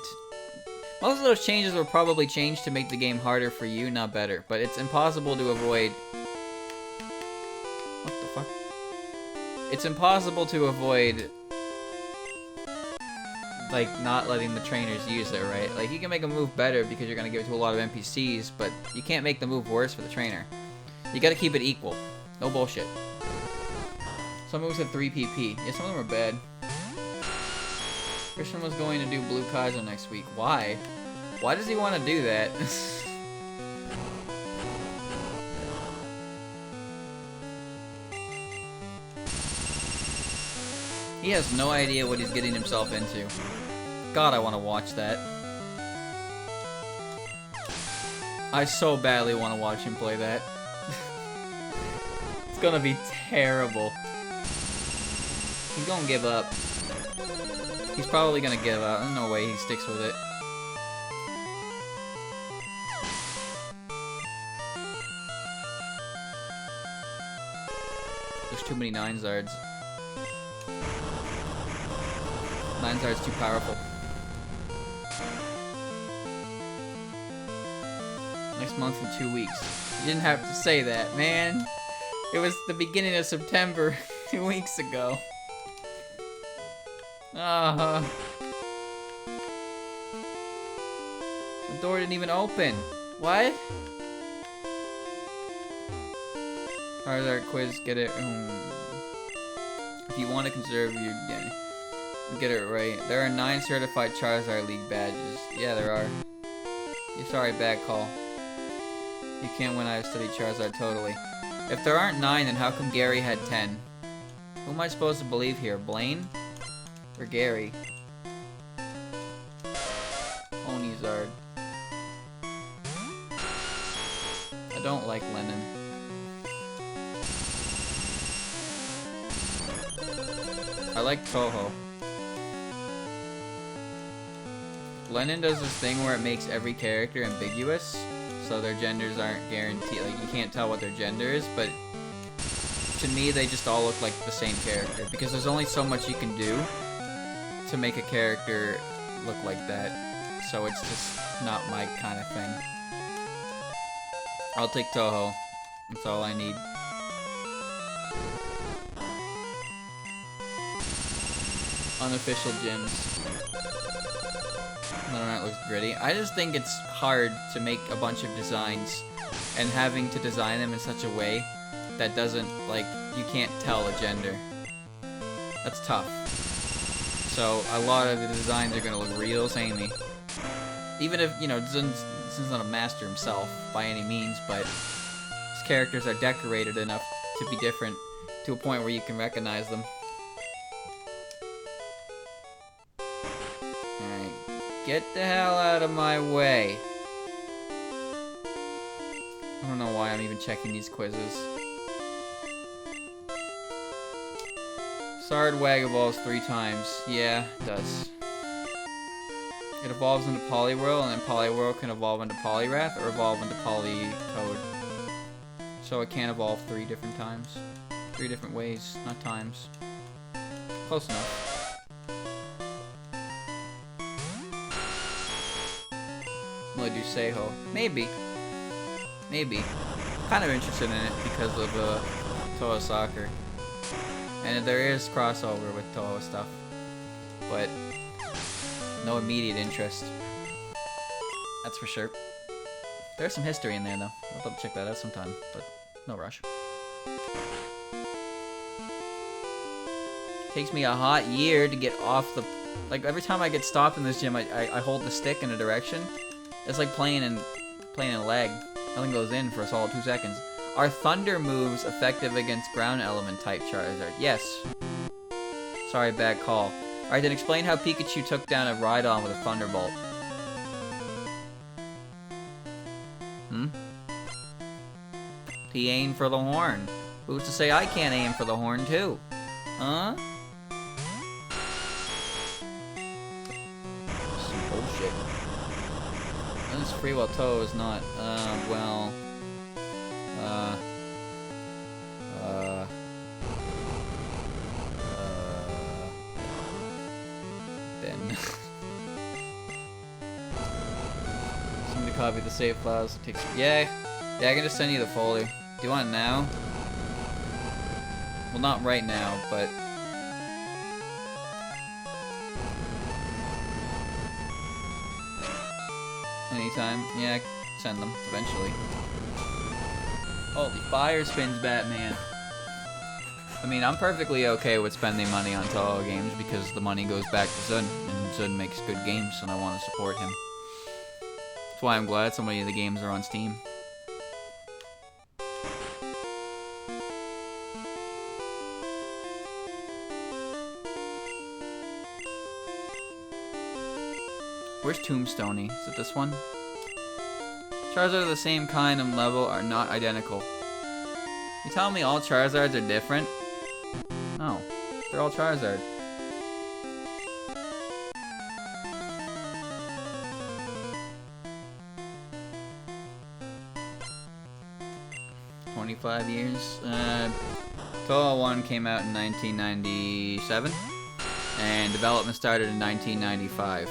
Most of those changes were probably changed to make the game harder for you, not better. But it's impossible to avoid... What the fuck? It's impossible to avoid... like, not letting the trainers use it, right? Like, you can make a move better because you're going to give it to a lot of NPCs, but you can't make the move worse for the trainer. You got to keep it equal. No bullshit. Some moves have 3 PP. Yeah, some of them are bad. Christian was going to do Blue Kaizo next week. Why? Why does he want to do that? He has no idea what he's getting himself into. God, I want to watch that. I so badly want to watch him play that. It's gonna be terrible. He's gonna give up. He's probably gonna give up. There's no way he sticks with it. There's too many 9-Zards. 9-Zard's too powerful. Next month in 2 weeks. You didn't have to say that, man. It was the beginning of September 2 weeks ago. The door didn't even open. What? Charizard quiz, get it. If you want to conserve your get it right. There are 9 certified Charizard League badges. Yeah, there are. Yeah, sorry, bad call. You can't win. I've studied Charizard totally. If there aren't 9, then how come Gary had 10? Who am I supposed to believe here? Blaine? Or Gary? Onizard. I don't like Lennon. I like Toho. Lennon does this thing where it makes every character ambiguous, so their genders aren't guaranteed. Like, you can't tell what their gender is, but to me, they just all look like the same character, because there's only so much you can do to make a character look like that, so it's just not my kind of thing. I'll take Toho. That's all I need. Unofficial gyms. Whether or not it looks gritty. I just think it's hard to make a bunch of designs and having to design them in such a way that doesn't, like, you can't tell a gender. That's tough. So a lot of the designs are gonna look real samey. Even if, you know, Zun's not a master himself by any means, but his characters are decorated enough to be different to a point where you can recognize them. Alright, get the hell out of my way. I don't know why I'm even checking these quizzes. Sardwag evolves 3 times. Yeah, it does. It evolves into Poliwhirl, and then Poliwhirl can evolve into Poliwrath or evolve into Polytoad. So it can evolve 3 different times. 3 different ways, not times. Close enough. Will I do Seiho? Maybe. Maybe. Kind of interested in it because of Toho Soccer. And there is crossover with Toho stuff. But no immediate interest. That's for sure. There's some history in there though. I'll have to check that out sometime, but no rush. Takes me a hot year to get off the... Like, every time I get stopped in this gym, I hold the stick in a direction. It's like playing in a leg. Nothing goes in for a solid 2 seconds. Are thunder moves effective against ground element type Charizard? Yes. Sorry, bad call. Alright, then explain how Pikachu took down a Rhydon with a Thunderbolt. He aimed for the horn. Who's to say I can't aim for the horn too? Huh? Some bullshit. And this Freewell Toe is not, well... Ben. Somebody copy the save files. It takes... Yeah, I can just send you the folder. Do you want it now? Well, not right now, but... Anytime. Yeah, send them, eventually. Holy fire spins, Batman. I mean, I'm perfectly okay with spending money on Toho games because the money goes back to Zun, and Zun makes good games, and I want to support him. That's why I'm glad so many of the games are on Steam. Where's Tombstoney? Is it this one? Charizards of the same kind and level are not identical. You telling me all Charizards are different? No, they're all Charizard. "25 years? Toho 1 came out in 1997, and development started in 1995.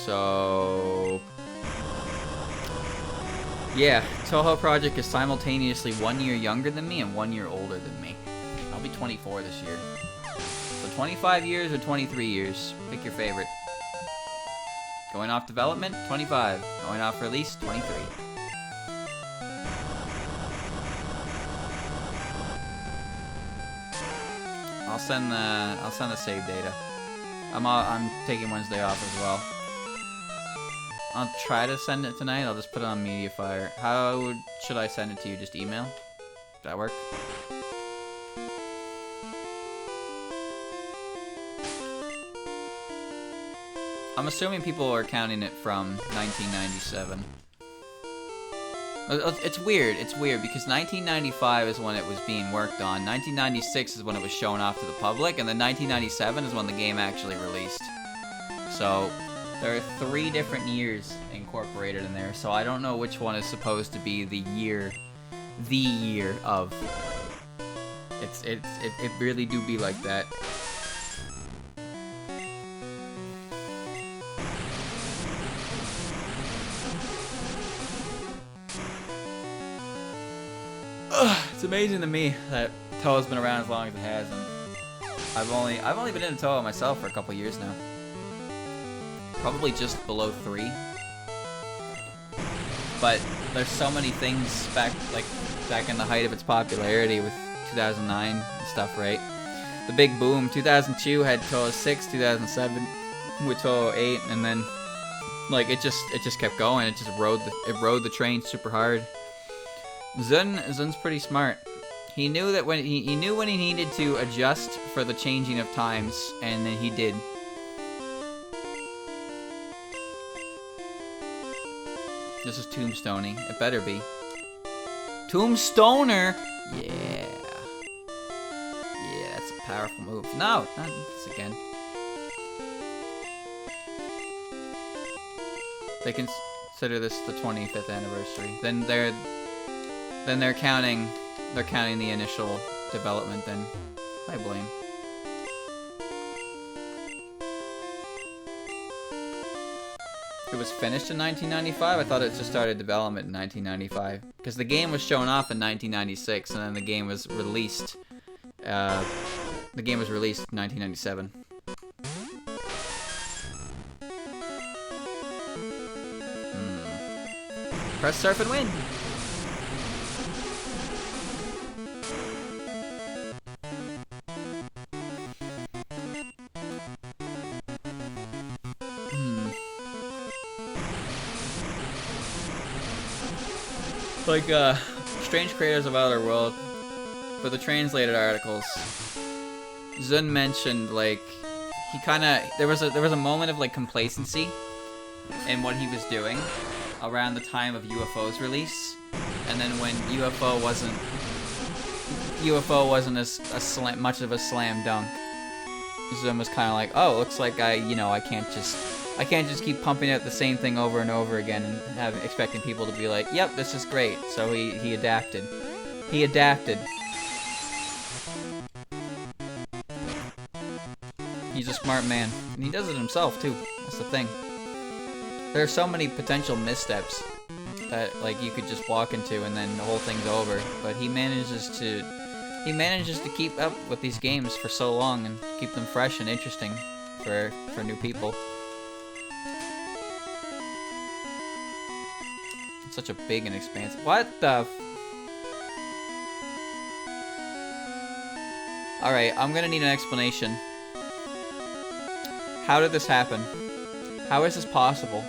So... yeah, Toho Project is simultaneously 1 year younger than me and 1 year older than me. I'll be 24 this year. So 25 years or 23 years. Pick your favorite. Going off development, 25. Going off release, 23. I'll send the save data. I'm taking Wednesday off as well. I'll try to send it tonight. I'll just put it on Mediafire. How should I send it to you? Just email? Does that work? I'm assuming people are counting it from 1997. It's weird. It's weird because 1995 is when it was being worked on. 1996 is when it was shown off to the public, and then 1997 is when the game actually released. So there are 3 different years incorporated in there, so I don't know which one is supposed to be the year of. It really do be like that. It's amazing to me that Toho's been around as long as it has, and I've only been into Toho myself for a couple years now. Probably just below 3. But there's so many things back in the height of its popularity with 2009 and stuff, right? The big boom. 2002 had Toho 6, 2007 with Toho 8, and then like it just kept going. It just rode the train super hard. Zun's pretty smart. He knew that when he knew when he needed to adjust for the changing of times, and then he did. This is tombstoning. It better be. Tombstoner! Yeah. Yeah, that's a powerful move. No, not this again. They consider this the 25th anniversary. Then they're counting the initial development then. I blame. It was finished in 1995? I thought it just started development in 1995. Because the game was shown off in 1996, and then the game was released. The game was released in 1997. Press surf and win! Like, Strange Creators of Outer World, for the translated articles, Zun mentioned, like, he kinda, there was a moment of, like, complacency in what he was doing around the time of UFO's release, and then when UFO wasn't as much of a slam dunk, Zun was kinda like, oh, looks like I can't just keep pumping out the same thing over and over again and expecting people to be like, yep, this is great. So he adapted. He adapted. He's a smart man. And he does it himself, too. That's the thing. There are so many potential missteps that, like, you could just walk into and then the whole thing's over. But he manages to keep up with these games for so long and keep them fresh and interesting for new people. Such a big and expansive. What the? Alright, I'm gonna need an explanation. How did this happen? How is this possible?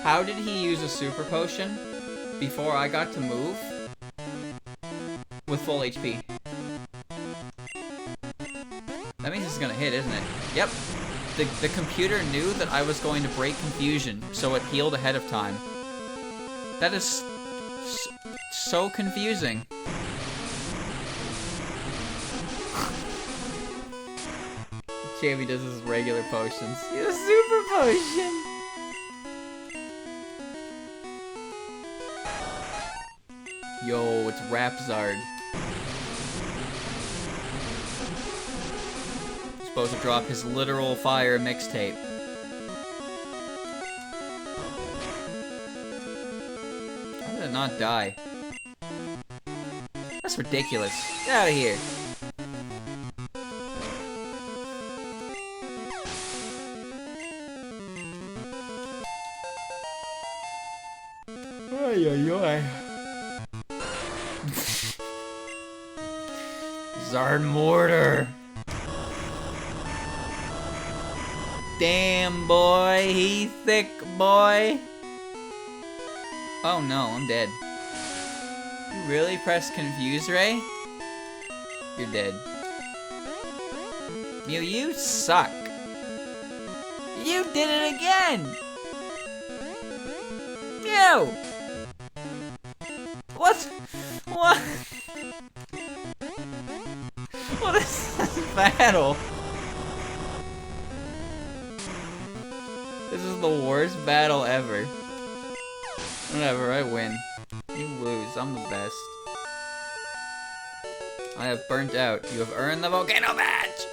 How did he use a super potion before I got to move with full HP? That means it's gonna hit, isn't it? Yep. The computer knew that I was going to break confusion, so it healed ahead of time. That is so confusing. Jamie does his regular potions. He has a super potion! Yo, it's Rapzard. Supposed to drop his literal fire mixtape. How did it not die? That's ridiculous. Get out of here. Ay, ay, ay. Zard Mortar. Damn, boy, he thick, boy. Oh no, I'm dead. You really pressed Confuse Ray? You're dead. Mew, you suck. You did it again! Mew! What? What? What is this battle? This is the worst battle ever. Whatever, I win. You lose, I'm the best. I have burnt out. You have earned the volcano badge!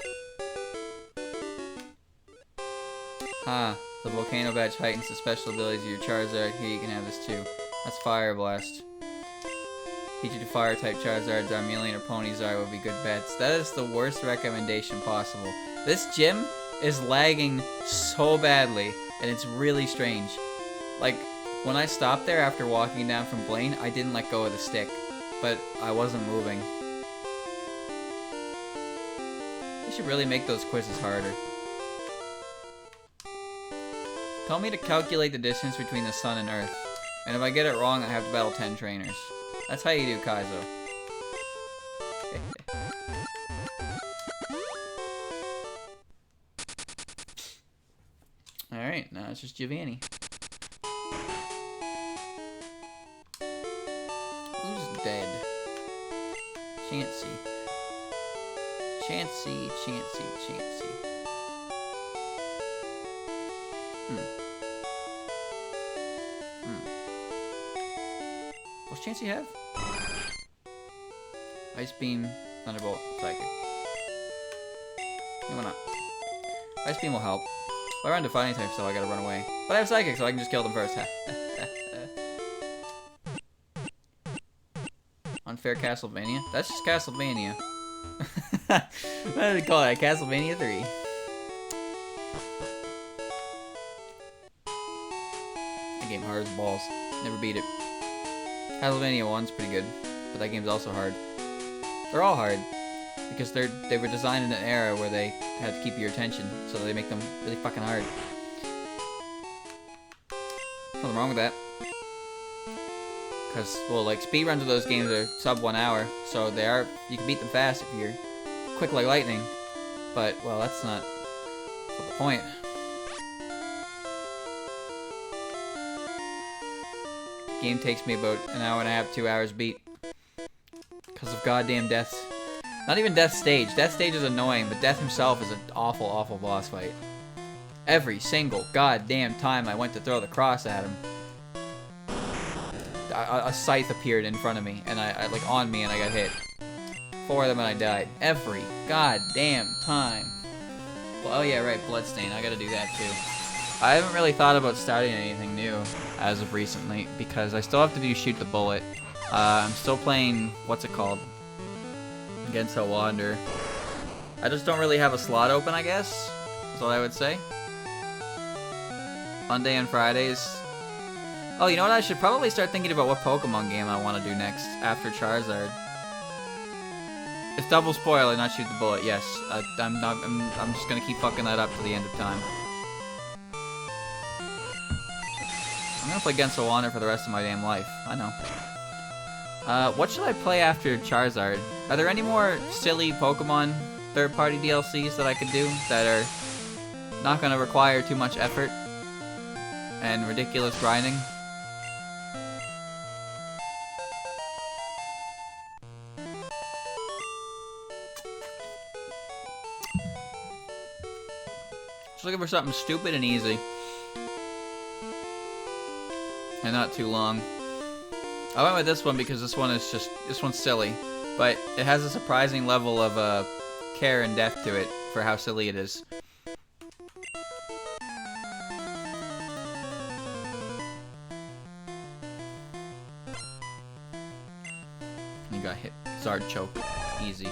The volcano badge heightens the special abilities of your Charizard. Here, you can have this too. That's Fire Blast. Teach you to fire type Charizard, Charmeleon, or Ponyzard would be good bets. That is the worst recommendation possible. This gym is lagging so badly, and it's really strange. Like, when I stopped there after walking down from Blaine, I didn't let go of the stick, but I wasn't moving. They should really make those quizzes harder. Tell me to calculate the distance between the sun and Earth, and if I get it wrong, I have to battle 10 trainers. That's how you do Kaizo. Alright, now it's just Giovanni. Who's dead? Chansey. Chansey. What's Chansey have? Ice Beam, Thunderbolt, Psychic. No, why not? Ice Beam will help. Well, I run Defining type, so I gotta run away. But I have Psychic, so I can just kill them first. Unfair Castlevania? That's just Castlevania. What do they call that? Castlevania 3. That game hard as balls. Never beat it. Castlevania 1's pretty good, but that game's also hard. They're all hard, because they were designed in an era where they had to keep your attention, so they make them really fucking hard. Nothing wrong with that. Because, well, like, speedruns of those games are sub 1 hour, so you can beat them fast if you're quick like lightning. But, well, that's not the point. Game takes me about an hour and a half, 2 hours beat. Because of goddamn deaths. Not even Death Stage. Death Stage is annoying, but Death himself is an awful, awful boss fight. Every single goddamn time I went to throw the cross at him, a scythe appeared in front of me, and I like on me, and I got hit. 4 of them, and I died. Every goddamn time. Well, oh yeah, right, Bloodstain. I gotta do that too. I haven't really thought about starting anything new as of recently, because I still have to do Shoot the Bullet. I'm still playing, what's it called? Against Wander. I just don't really have a slot open, I guess. That's what I would say. Monday and Fridays. Oh, you know what? I should probably start thinking about what Pokemon game I want to do next after Charizard. It's double spoiler, not Shoot the Bullet. Yes, I'm just gonna keep fucking that up to the end of time. I'm gonna play Against Wander for the rest of my damn life. I know. What should I play after Charizard? Are there any more silly Pokemon third-party DLCs that I could do that are not gonna require too much effort and ridiculous grinding? Just looking for something stupid and easy. And not too long. I went with this one because this one's silly, but it has a surprising level of care and depth to it for how silly it is. You got hit. Zard choke. Easy.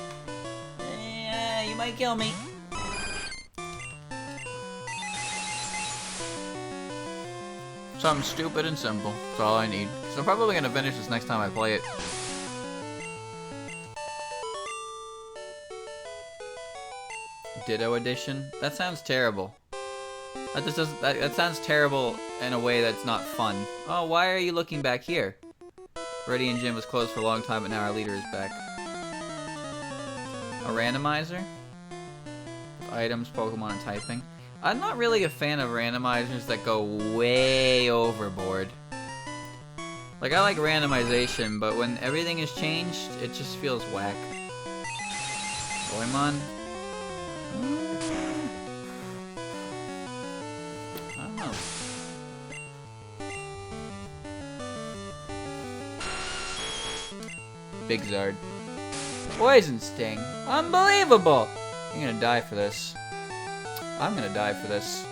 Yeah, you might kill me. Something stupid and simple. That's all I need. So I'm probably gonna finish this next time I play it. Ditto edition? That sounds terrible. That just doesn't. That sounds terrible in a way that's not fun. Oh, why are you looking back here? Radiant Gym was closed for a long time, but now our leader is back. A randomizer? Items, Pokemon, and typing. I'm not really a fan of randomizers that go way overboard. Like, I like randomization, but when everything is changed, it just feels whack. Goemon? I don't know. Big Zard. Poison Sting. Unbelievable! I'm gonna die for this. I'm gonna die for this.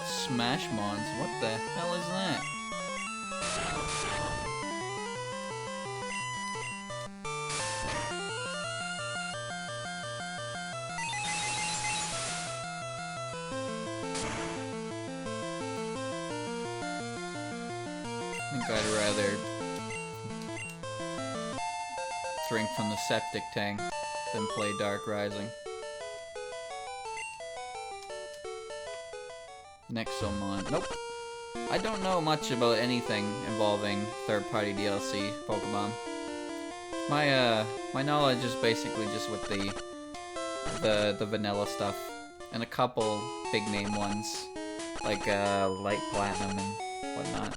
Smash Mons. What the hell is that? think I'd rather drink from the septic tank than play Dark Rising. Nexomon. Nope. I don't know much about anything involving third-party DLC Pokemon. My knowledge is basically just with the vanilla stuff and a couple big name ones like Light Platinum and whatnot.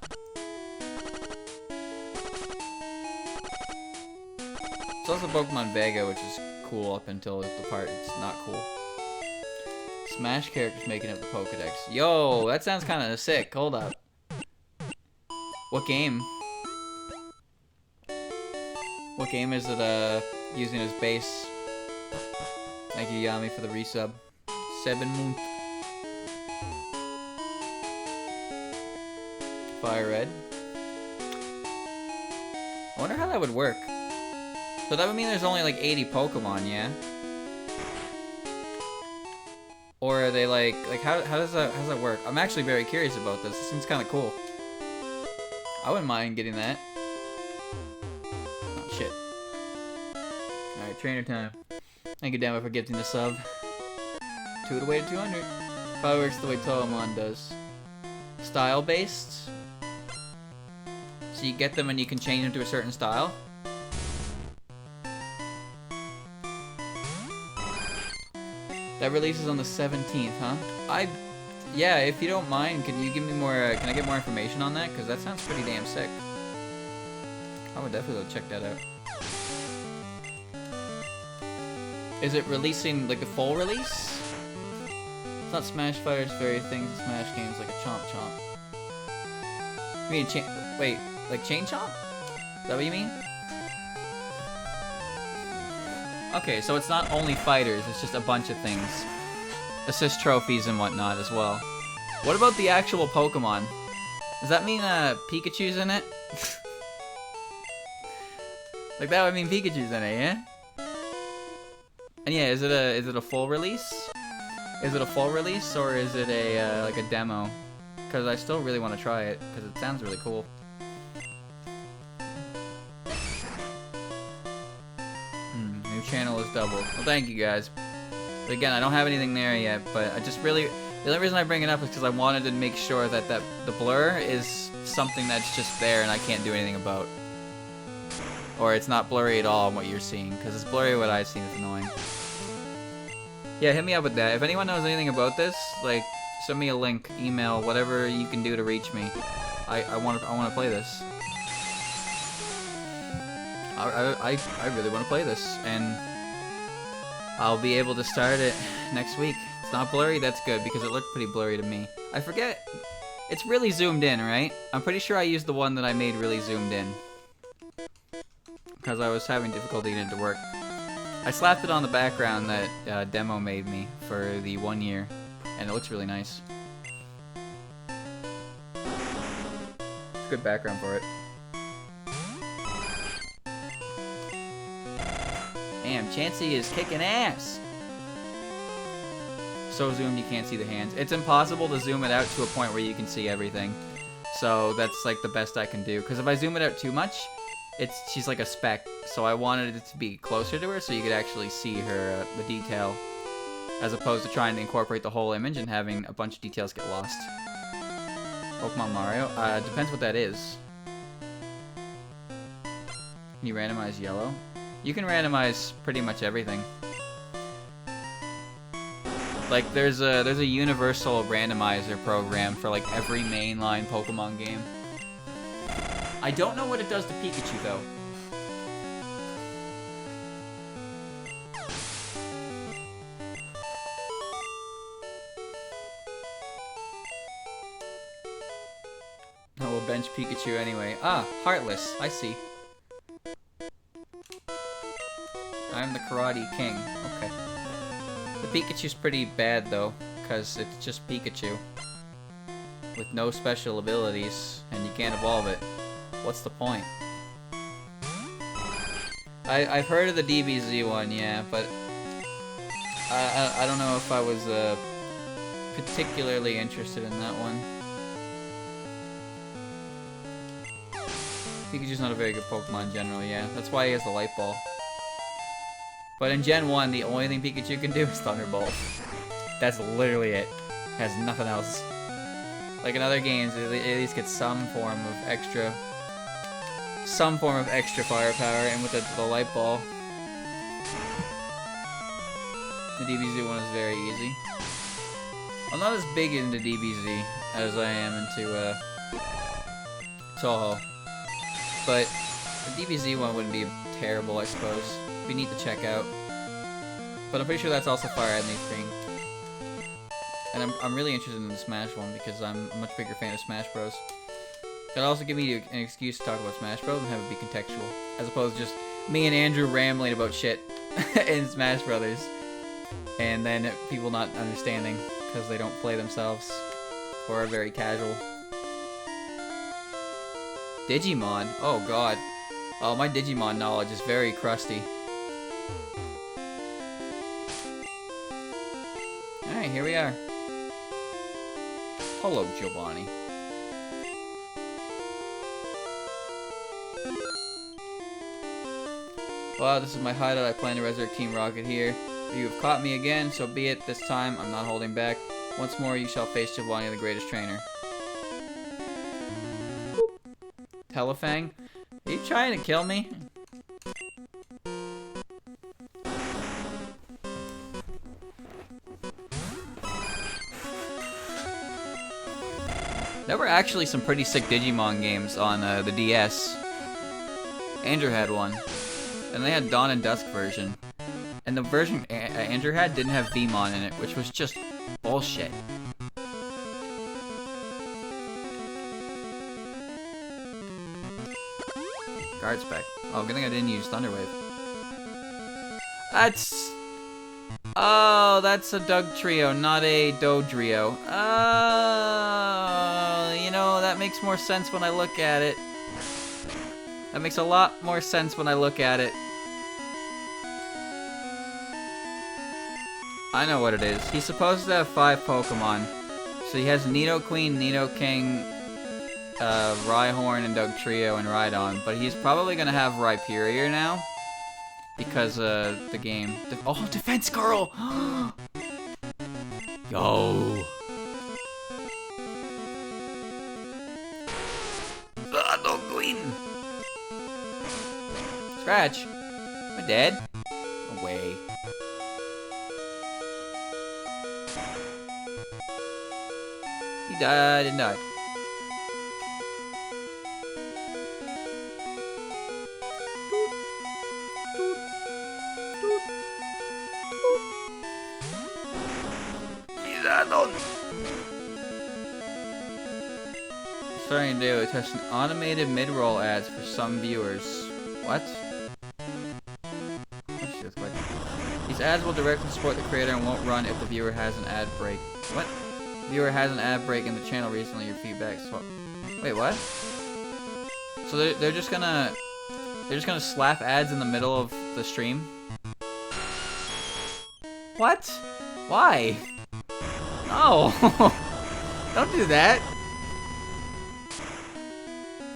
It's also Pokemon Vega, which is cool up until the part it's not cool. Smash characters making up the Pokedex. Yo, that sounds kind of sick. Hold up. What game? What game is it using as base? Thank you, Yami, for the resub. 7 months. Fire Red. I wonder how that would work. So that would mean there's only like 80 Pokemon, yeah? Or are they like how does that work? I'm actually very curious about this. This seems kind of cool. I wouldn't mind getting that. Oh shit. Alright, trainer time. Thank you, Damo, for gifting the sub. 2 to way to 200. Probably works the way Toemon does. Style based. So you get them and you can change them to a certain style. That releases on the 17th, huh? Yeah, if you don't mind, can you give me more, can I get more information on that? Because that sounds pretty damn sick. I would definitely go check that out. Is it releasing, like, a full release? It's not Smash Fire's very things in Smash games, like a Chomp Chomp. You mean wait, like Chain Chomp? Is that what you mean? Okay, so it's not only fighters, it's just a bunch of things. Assist trophies and whatnot as well. What about the actual Pokemon? Does that mean Pikachu's in it? Like that would mean Pikachu's in it, yeah? And yeah, is it a full release? Is it a full release or is it a like a demo? Because I still really want to try it because it sounds really cool. New channel is doubled. Well, thank you guys. But again, I don't have anything there yet, but I just really... The only reason I bring it up is because I wanted to make sure that the blur is something that's just there and I can't do anything about. Or it's not blurry at all on what you're seeing, because it's blurry what I've seen. It's annoying. Yeah, hit me up with that. If anyone knows anything about this, like, send me a link, email, whatever you can do to reach me. I want to play this. I really want to play this, and I'll be able to start it next week. It's not blurry, that's good, because it looked pretty blurry to me. I forget, it's really zoomed in, right? I'm pretty sure I used the one that I made really zoomed in, because I was having difficulty getting it to work. I slapped it on the background that Demo made me for the 1 year, and it looks really nice. It's a good background for it. Damn, Chansey is kicking ass! So zoomed you can't see the hands. It's impossible to zoom it out to a point where you can see everything. So that's like the best I can do. Because if I zoom it out too much, she's like a speck. So I wanted it to be closer to her so you could actually see her, the detail. As opposed to trying to incorporate the whole image and having a bunch of details get lost. Pokemon Mario? Depends what that is. Can you randomize yellow? You can randomize pretty much everything. Like there's a universal randomizer program for like every mainline Pokemon game. I don't know what it does to Pikachu though. Oh, we'll bench Pikachu anyway. Ah, Heartless. I see. I'm the Karate King. Okay. The Pikachu's pretty bad though, because it's just Pikachu. With no special abilities, and you can't evolve it. What's the point? I've heard of the DBZ one, yeah, but I don't know if I was particularly interested in that one. Pikachu's not a very good Pokemon generally, yeah. That's why he has the Light Ball. But in Gen 1, the only thing Pikachu can do is Thunderbolt. That's literally it. Has nothing else. Like in other games, it at least gets some form of extra firepower, and with the Light Ball, the DBZ one is very easy. I'm not as big into DBZ as I am into Toho, but the DBZ one wouldn't be terrible, I suppose. It'd be neat to check out. But I'm pretty sure that's also Fire Red Leaf Green. And I'm really interested in the Smash one because I'm a much bigger fan of Smash Bros. It'll also give me an excuse to talk about Smash Bros. And have it be contextual, as opposed to just me and Andrew rambling about shit in Smash Brothers, and then people not understanding because they don't play themselves or are very casual. Digimon? Oh god. Oh, my Digimon knowledge is very crusty. Alright, here we are. Hello, Giovanni. Wow, this is my hideout. I plan to resurrect Team Rocket here. You have caught me again, so be it. This time, I'm not holding back. Once more, you shall face Giovanni, the greatest trainer. Telefang? Are you trying to kill me? There were actually some pretty sick Digimon games on the DS. Andrew had one. And they had Dawn and Dusk version. And the version Andrew had didn't have Veemon in it, which was just bullshit. Guard Spec. Oh, good thing I didn't use Thunderwave. That's... Oh, that's a Dugtrio, not a Dodrio. You know, that makes more sense when I look at it. That makes a lot more sense when I look at it. I know what it is. He's supposed to have 5 Pokemon. So he has Nidoqueen, Nidoking, Rhyhorn, and Dugtrio, and Rhydon. But he's probably gonna have Rhyperior now. Because, the game. Oh, Defense Girl! Yo! Nidoqueen! Scratch! Am I dead? No way. He died and died. Starting to do testing automated mid-roll ads for some viewers. What? These ads will directly support the creator and won't run if the viewer has an ad break. What? The viewer has an ad break in the channel recently. Your feedback. Wait, what? So they're just gonna slap ads in the middle of the stream? What? Why? No! Don't do that!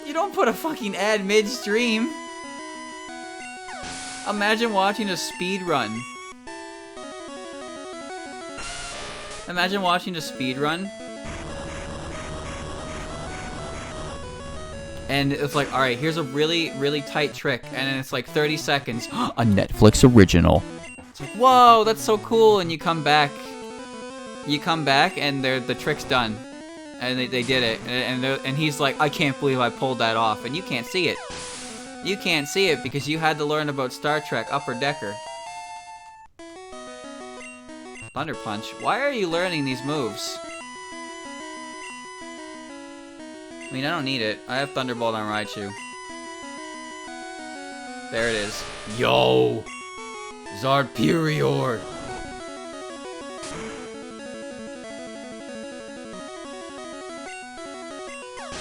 You don't put a fucking ad mid-stream! Imagine watching a speed run. Imagine watching a speed run. And it's like, alright, here's a really, really tight trick. And then it's like 30 seconds. A Netflix original. It's like, whoa, that's so cool. And you come back. And the trick's done. And they did it. And he's like, I can't believe I pulled that off. And you can't see it. You can't see it because you had to learn about Star Trek Upper Decker. Thunder Punch. Why are you learning these moves? I mean, I don't need it. I have Thunderbolt on Raichu. There it is. Yo! Zarperior!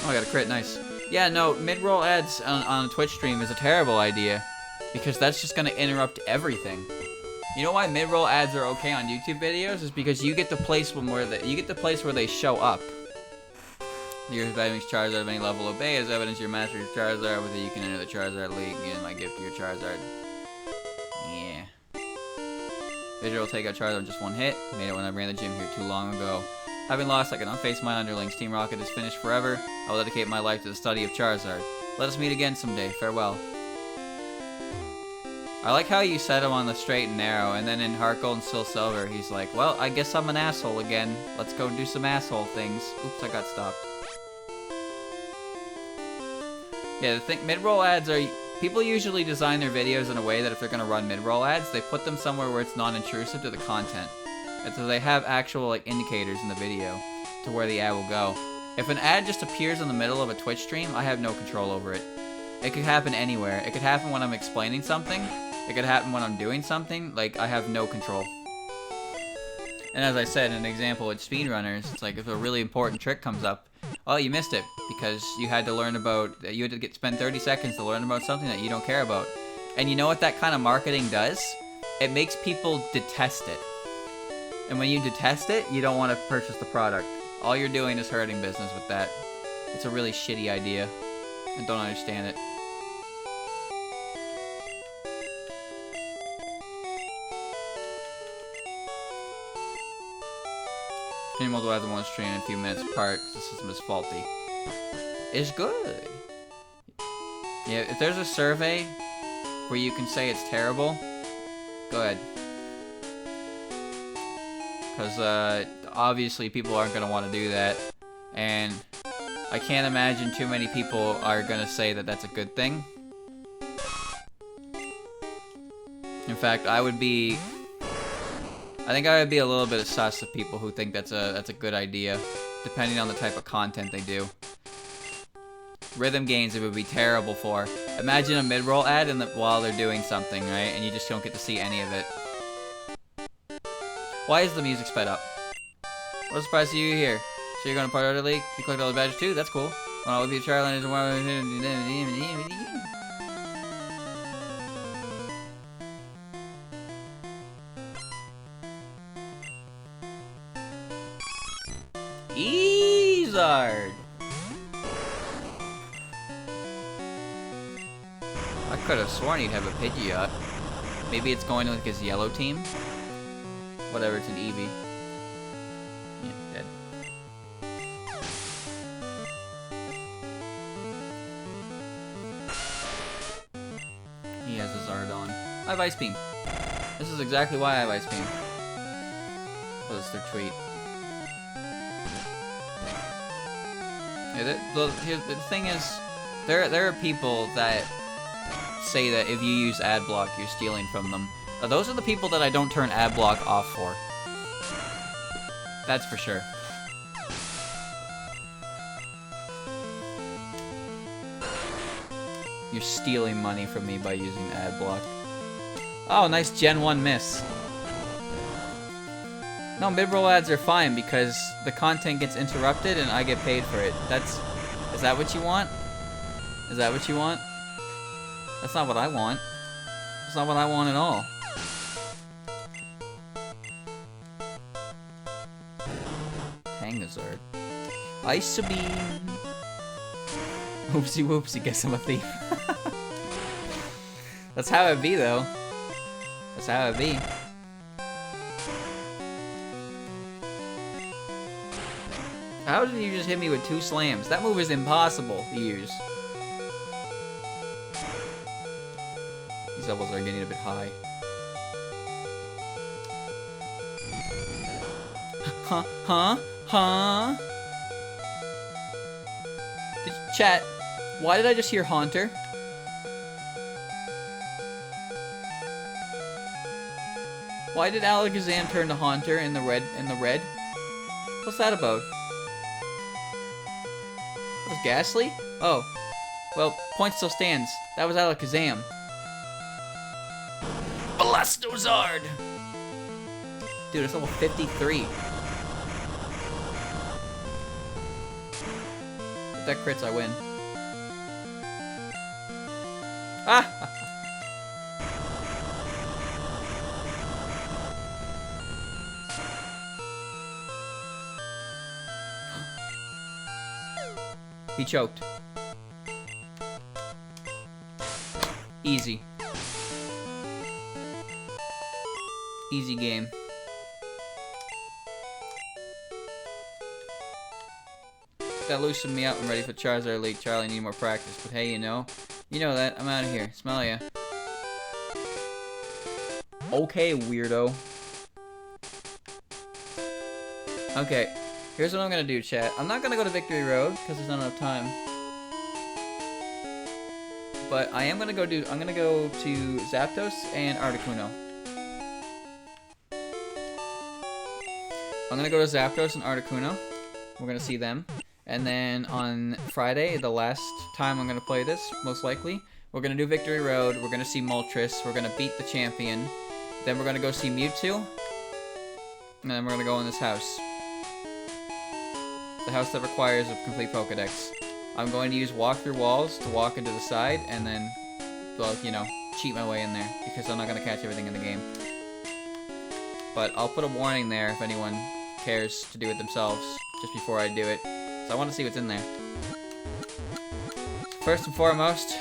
Oh, I got a crit. Nice. Yeah, no, mid-roll ads on a Twitch stream is a terrible idea. Because that's just gonna interrupt everything. You know why mid-roll ads are okay on YouTube videos? Is because you get the place where they show up. Your Vitamix Charizard of any level obey as evidence your master Charizard. With it, you can enter the Charizard League and get my gift to your Charizard. Yeah. Visual will take out Charizard with just one hit. Made it when I ran the gym here too long ago. Having lost, I cannot face my underlings. Team Rocket is finished forever. I will dedicate my life to the study of Charizard. Let us meet again someday. Farewell. I like how you set him on the straight and narrow, and then in Heart Gold and Still Silver, he's like, well, I guess I'm an asshole again. Let's go do some asshole things. Oops, I got stopped. Yeah, the thing, mid-roll ads are... People usually design their videos in a way that if they're going to run mid-roll ads, they put them somewhere where it's non-intrusive to the content. And so they have actual like indicators in the video to where the ad will go. If an ad just appears in the middle of a Twitch stream, I have no control over it. It could happen anywhere. It could happen when I'm explaining something. It could happen when I'm doing something. Like, I have no control. And as I said, an example with speedrunners, it's like if a really important trick comes up, oh, you missed it because you had to learn about, you had to spend 30 seconds to learn about something that you don't care about. And you know what that kind of marketing does? It makes people detest it. And when you detest it, you don't want to purchase the product. All you're doing is hurting business with that. It's a really shitty idea. I don't understand it. Any multiple ads in one stream in a few minutes apart because the system is faulty. It's good. Yeah, if there's a survey where you can say it's terrible, go ahead. Because obviously people aren't going to want to do that. And I can't imagine too many people are going to say that that's a good thing. In fact, I think I would be a little bit sus of people who think that's a good idea, depending on the type of content they do. Rhythm gains it would be terrible for. Imagine a mid-roll ad while they're doing something, right? And you just don't get to see any of it. Why is the music sped up? What a surprise to you here. So you're going to part of the league? You collect all the badges too? That's cool. Well, I'll be a Charlie. Eazard! I could have sworn he'd have a Pidgeot. Maybe it's going to like his yellow team? Whatever, it's an Eevee. Yeah, dead. He has a Zardon. I have Ice Beam. This is exactly why I have Ice Beam. Was their tweet. Yeah, the thing is, there are people that say that if you use ad block, you're stealing from them. Those are the people that I don't turn ad block off for. That's for sure. You're stealing money from me by using ad block. Oh, nice Gen 1 miss. No, mid-roll ads are fine because the content gets interrupted and I get paid for it. Is that what you want? Is that what you want? That's not what I want. That's not what I want at all. Tangazard. Ice Beam. Oopsie whoopsie, guess I'm a thief. That's how it be though. That's how it be. How did you just hit me with 2 slams? That move is impossible to use. These levels are getting a bit high. Huh? Chat, why did I just hear Haunter? Why did Alakazam turn to Haunter in the red? What's that about? That was Ghastly? Oh. Well, point still stands. That was Alakazam. Blastozard! Dude, it's level 53. If that crits, I win. Ah! He choked. Easy. Easy game. Gotta loosen me up. I'm ready for Charizard Elite. Charlie, need more practice. But hey, you know that. I'm out of here. Smell ya. Okay, weirdo. Okay, here's what I'm gonna do, chat. I'm not gonna go to Victory Road because there's not enough time. But I am gonna go do. I'm gonna go to Zapdos and Articuno. I'm gonna go to Zapdos and Articuno. We're gonna see them. And then on Friday, the last time I'm gonna play this, most likely, we're gonna do Victory Road. We're gonna see Moltres. We're gonna beat the champion. Then we're gonna go see Mewtwo. And then we're gonna go in this house. The house that requires a complete Pokedex. I'm going to use walk-through walls to walk into the side, and then, well, you know, cheat my way in there, because I'm not going to catch everything in the game. But I'll put a warning there if anyone cares to do it themselves, just before I do it. So I want to see what's in there. First and foremost,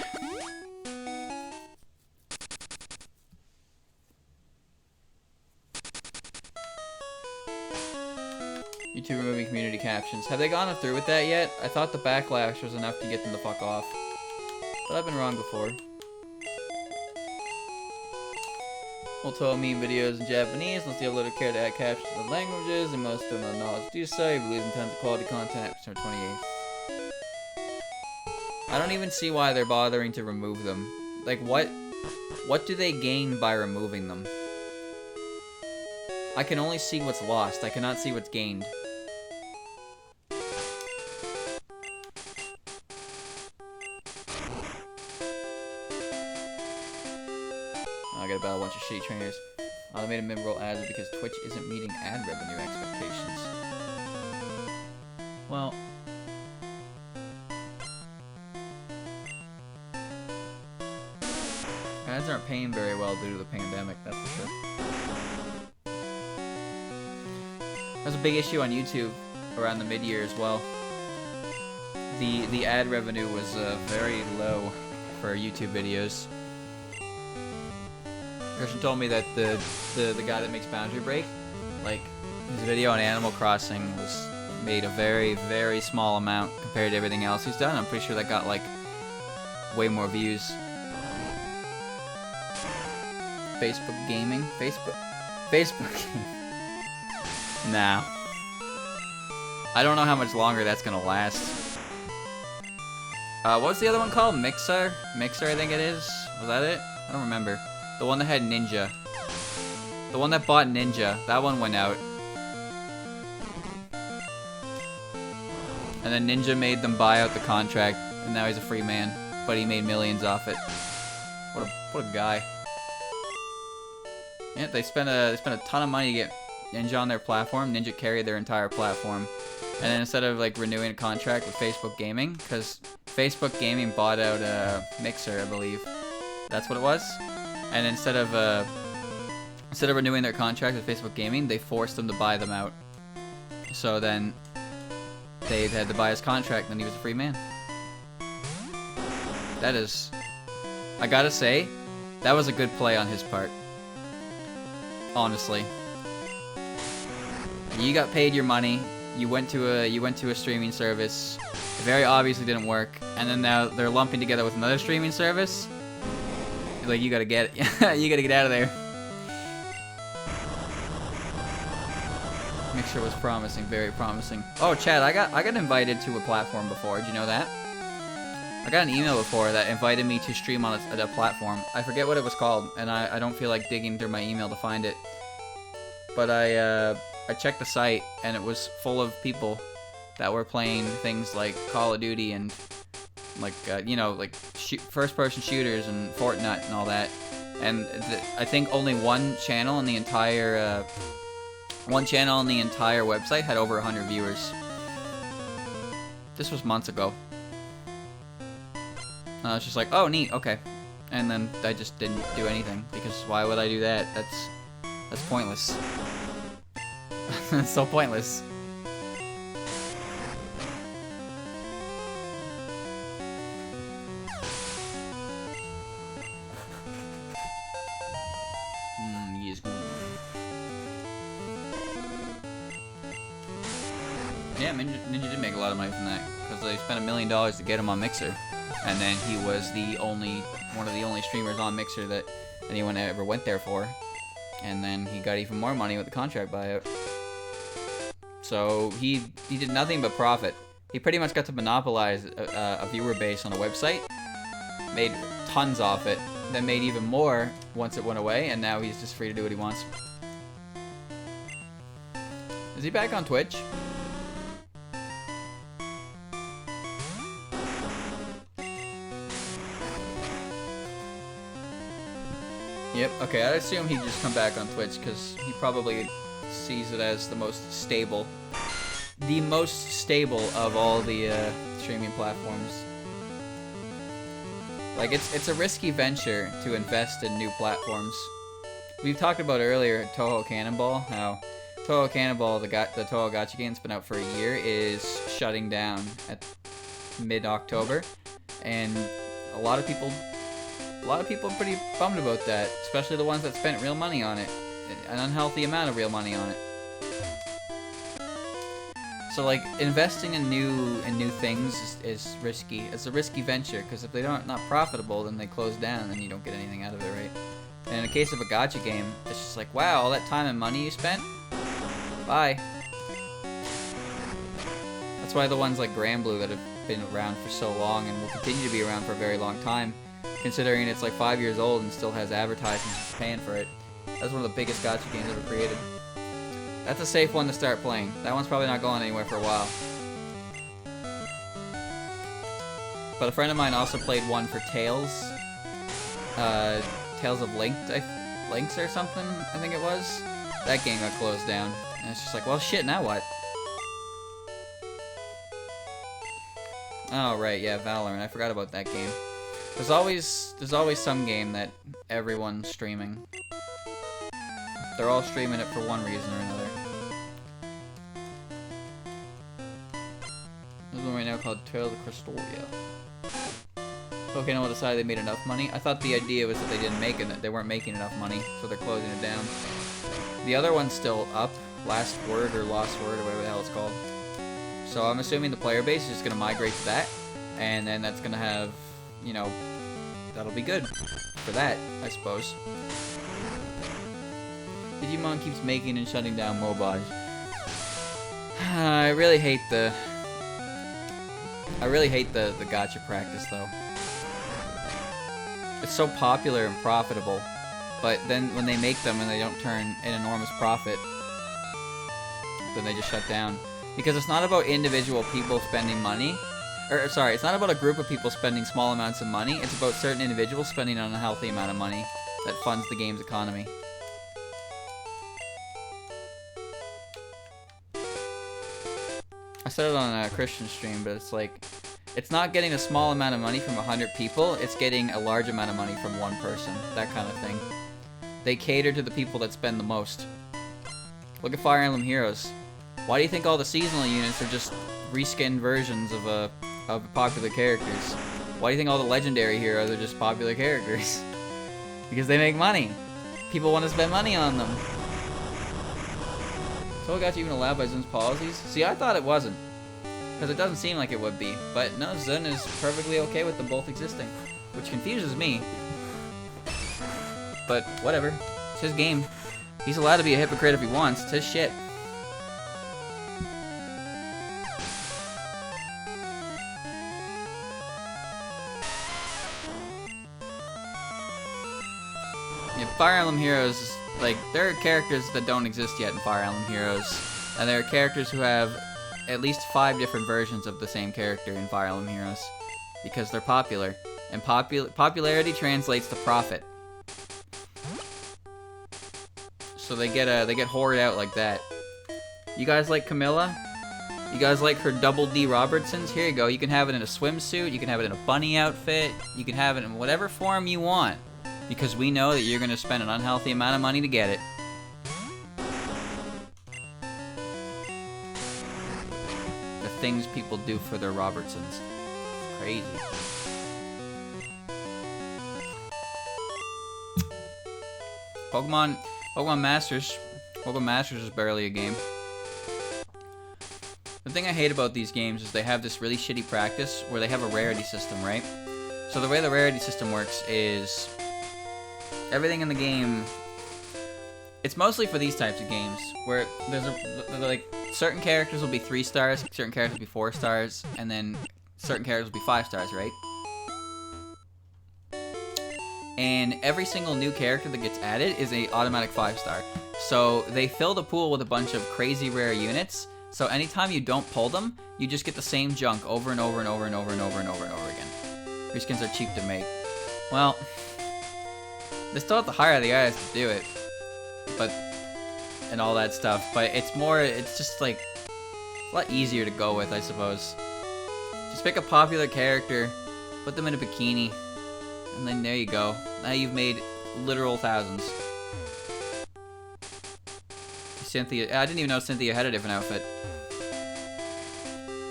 YouTube removing community captions. Have they gone through with that yet? I thought the backlash was enough to get them to fuck off. But I've been wrong before. Multiple meme videos in Japanese, unless the uploader care to add captions in languages, and most of them knowledge do so. You'll be losing tons of quality content after December 28th. I don't even see why they're bothering to remove them. Like, what do they gain by removing them? I can only see what's lost. I cannot see what's gained. I gotta battle a bunch of shitty trainers. Automated mid-roll ads because Twitch isn't meeting ad revenue expectations. Well, ads aren't paying very well due to the pandemic, that's for sure. That's a big issue on YouTube around the mid-year as well. The ad revenue was very low for YouTube videos. Christian told me that the guy that makes Boundary Break, like, his video on Animal Crossing was made a very, very small amount compared to everything else he's done. I'm pretty sure that got, like, way more views. Facebook gaming? Facebook gaming. Nah. I don't know how much longer that's gonna last. What was the other one called? Mixer? Mixer, I think it is. Was that it? I don't remember. The one that had Ninja. The one that bought Ninja. That one went out. And then Ninja made them buy out the contract, and now he's a free man. But he made millions off it. What a guy. Yeah, they spent a ton of money to get Ninja on their platform. Ninja carried their entire platform. And then instead of like renewing a contract with Facebook Gaming, because Facebook Gaming bought out Mixer, I believe. That's what it was. And instead of renewing their contract with Facebook Gaming, they forced them to buy them out. So then they had to buy his contract, and then he was a free man. That is, I gotta say, that was a good play on his part. Honestly, you got paid your money. You went to a streaming service. It very obviously didn't work, and then now they're lumping together with another streaming service. Like, you gotta get it. You gotta get out of there. Mixture was promising, very promising. Oh, Chad, I got invited to a platform before. Did you know that? I got an email before that invited me to stream on a platform. I forget what it was called, and I don't feel like digging through my email to find it. But I checked the site, and it was full of people that were playing things like Call of Duty and like first-person shooters and Fortnite and all that. And I think only one channel on the entire website had over 100 viewers. This was months ago. I was just like, oh, neat, okay. And then I just didn't do anything, because why would I do that? That's pointless. It's so pointless. Yeah, Ninja did make a lot of money from that because they spent $1 million to get him on Mixer, and then he was one of the only streamers on Mixer that anyone ever went there for, and then he got even more money with the contract buyout. So he did nothing but profit. He pretty much got to monopolize a viewer base on a website, made tons off it, then made even more once it went away, and now he's just free to do what he wants. Is he back on Twitch? Yep, okay, I assume he'd just come back on Twitch because he probably sees it as the most stable of all the streaming platforms. Like, it's a risky venture to invest in new platforms. We've talked about earlier Toho Cannonball, how Toho Cannonball, the Toho Gacha game that's been out for a year, is shutting down at mid-October, and a lot of people are pretty bummed about that, especially the ones that spent real money on it, an unhealthy amount of real money on it. So like investing in new things is risky. It's a risky venture because if they not profitable, then they close down, and then you don't get anything out of it, right? And in the case of a gacha game, it's just like, wow, all that time and money you spent, bye. That's why the ones like Granblue that have been around for so long and will continue to be around for a very long time, considering it's like 5 years old and still has advertisements paying for it. That's one of the biggest gacha games ever created. That's a safe one to start playing. That one's probably not going anywhere for a while. But a friend of mine also played one for Tales. Tales of Links or something, I think it was. That game got closed down. And it's just like, well shit, now what? Oh right, yeah, Valorant. I forgot about that game. There's always some game that everyone's streaming. They're all streaming it for one reason or another. There's one right now called Trail of Crestoria. Pokemon decided they made enough money. I thought the idea was that they weren't making enough money, so they're closing it down. The other one's still up, Last Word or Lost Word or whatever the hell it's called. So I'm assuming the player base is just gonna migrate to that, and then that's gonna have, you know, that'll be good for that, I suppose. Digimon keeps making and shutting down MOBAs. I really hate the gacha practice though. It's so popular and profitable, but then when they make them and they don't turn an enormous profit, then they just shut down. Because it's not about individual people spending money, or sorry, it's not about a group of people spending small amounts of money, it's about certain individuals spending an unhealthy amount of money that funds the game's economy. I said it on a Christian stream, but it's like, it's not getting a small amount of money from 100 people, it's getting a large amount of money from one person, that kind of thing. They cater to the people that spend the most. Look at Fire Emblem Heroes. Why do you think all the seasonal units are just reskinned versions of popular characters? Why do you think all the legendary heroes are just popular characters? Because they make money. People want to spend money on them. So got you even allowed by Zun's policies? See, I thought it wasn't. Because it doesn't seem like it would be. But no, Zun is perfectly okay with them both existing. Which confuses me. But whatever. It's his game. He's allowed to be a hypocrite if he wants. It's his shit. Yeah, Fire Emblem Heroes, like, there are characters that don't exist yet in Fire Emblem Heroes. And there are characters who have at least 5 different versions of the same character in Fire Emblem Heroes. Because they're popular. And popularity translates to profit. So they get hoarded out like that. You guys like Camilla? You guys like her Double D Robertsons? Here you go. You can have it in a swimsuit. You can have it in a bunny outfit. You can have it in whatever form you want. Because we know that you're going to spend an unhealthy amount of money to get it. The things people do for their Robertsons. Crazy. Pokemon Masters is barely a game. The thing I hate about these games is they have this really shitty practice where they have a rarity system, right? So the way the rarity system works is everything in the game. It's mostly for these types of games where there's like certain characters will be 3 stars, certain characters will be 4 stars, and then certain characters will be 5 stars, right? And every single new character that gets added is a automatic 5-star. So they fill the pool with a bunch of crazy rare units. So anytime you don't pull them, you just get the same junk over and over and over and over and over and over and over again. Reskins are cheap to make. Well, they still have to hire the guys to do it, but and all that stuff. But it's just like a lot easier to go with, I suppose. Just pick a popular character, put them in a bikini, and then there you go. Now you've made literal thousands. Cynthia, I didn't even know Cynthia had a different outfit.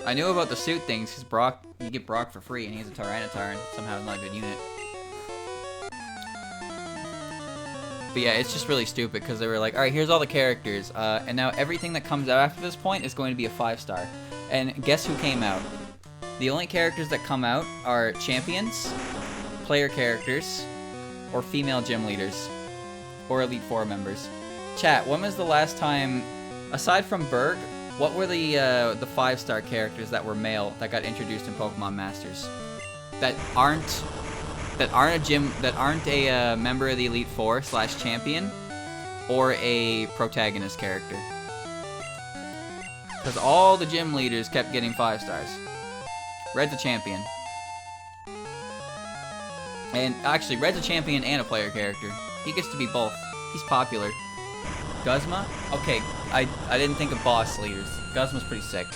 I knew about the suit things because Brock, you get Brock for free, and he's a Tyranitar, and somehow not a good unit. But yeah, it's just really stupid because they were like, alright, here's all the characters, and now everything that comes out after this point is going to be a 5-star. And guess who came out? The only characters that come out are champions, player characters, or female gym leaders, or Elite Four members. Chat, when was the last time, aside from Berg, what were the 5-star characters that were male that got introduced in Pokemon Masters? That aren't a member of the Elite Four / champion, or a protagonist character. Because all the gym leaders kept getting 5 stars. Red's a champion. And actually, Red's a champion and a player character. He gets to be both. He's popular. Guzma? Okay, I didn't think of boss leaders. Guzma's pretty sick.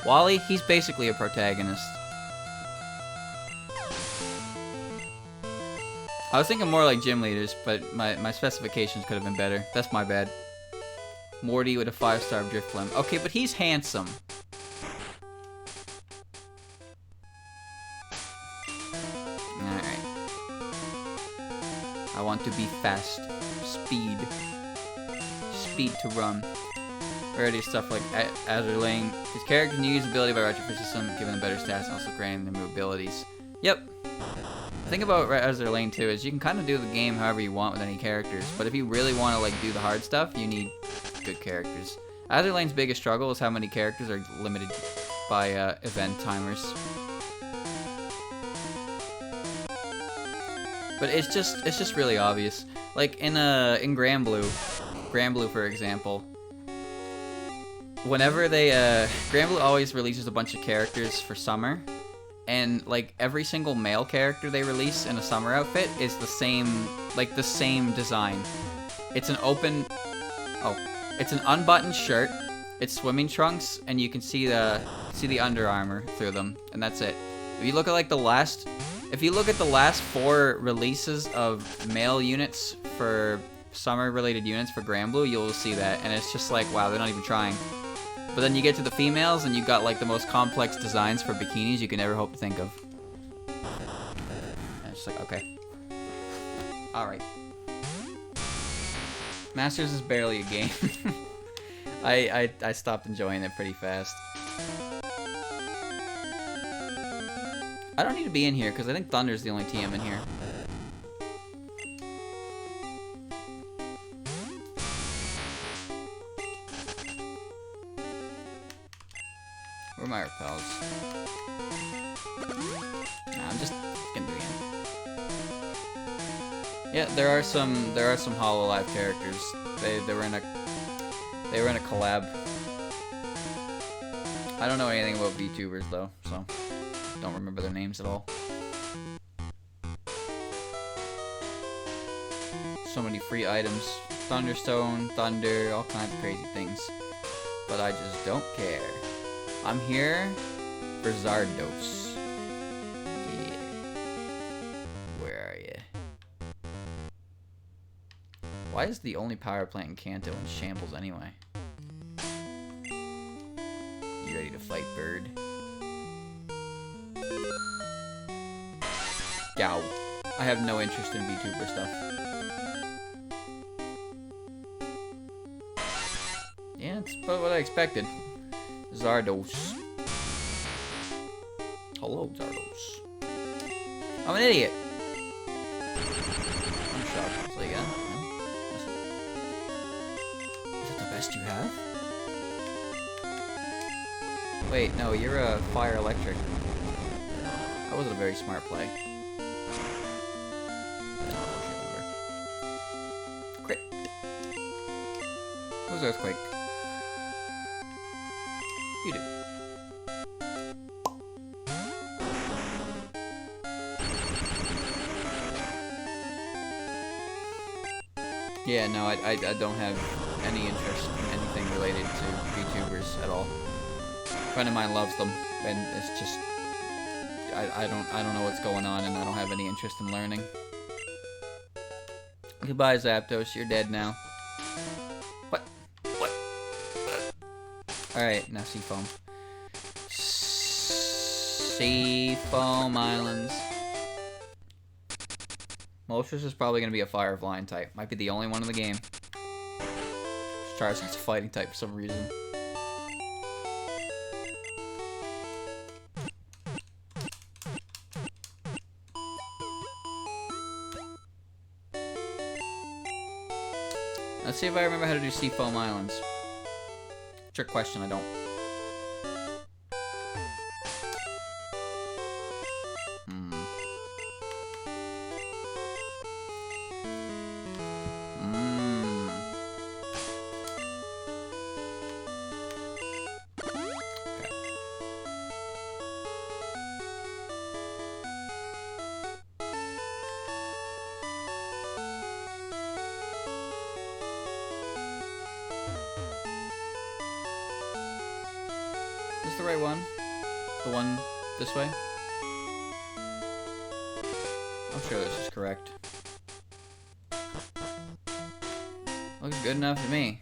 Wally, he's basically a protagonist. I was thinking more like gym leaders, but my specifications could have been better. That's my bad. Morty with a 5-star Drifblim. Okay, but he's handsome. Alright. I want to be fast. Speed to run. Rarity stuff like Azurlane. His character can use ability by retrofit system, giving them better stats and also granting them new abilities. Yep. The thing about Azurlane too is you can kind of do the game however you want with any characters, but if you really want to like do the hard stuff, you need good characters. Azurlane's biggest struggle is how many characters are limited by event timers. But it's just really obvious. Like in Granblue, for example, whenever they Granblue always releases a bunch of characters for summer, and like every single male character they release in a summer outfit is the same design. It's an unbuttoned shirt, it's swimming trunks, and you can see the Under Armour through them, and that's it. If you look at like the last 4 releases of male units for summer-related units for Granblue, you'll see that, and it's just like, wow, they're not even trying. But then you get to the females, and you've got like the most complex designs for bikinis you can ever hope to think of. And it's just like, okay. Alright. Masters is barely a game. I stopped enjoying it pretty fast. I don't need to be in here, because I think Thunder's the only TM in here. Where are my repels? Nah, I'm just gonna do it again. Yeah, there are some Hololive characters. They were in a collab. I don't know anything about VTubers though, so don't remember their names at all. So many free items. Thunderstone, Thunder, all kinds of crazy things. But I just don't care. I'm here for Zardos. Yeah. Where are you? Why is the only power plant in Kanto in shambles anyway? You ready to fight, bird? Yow. I have no interest in VTuber stuff. Yeah, that's about what I expected. Zardos. Hello, Zardos. I'm an idiot. I'm shocked. So yeah. Is that the best you have? Wait, no, you're a fire electric. That wasn't a very smart play. Crit. What was Earthquake? You do. Yeah, no, I don't have any interest in anything related to VTubers at all. A friend of mine loves them, and it's just I don't know what's going on, and I don't have any interest in learning. Goodbye, Zapdos. You're dead now. What? What? Alright, now Seafoam. Seafoam Islands. Moltres is probably going to be a Fire Flying type. Might be the only one in the game. Charizard's a fighting type for some reason. Let's see if I remember how to do Seafoam Islands. Trick question, I don't. Is this the right one? The one this way? I'm sure this is correct. Looks good enough to me.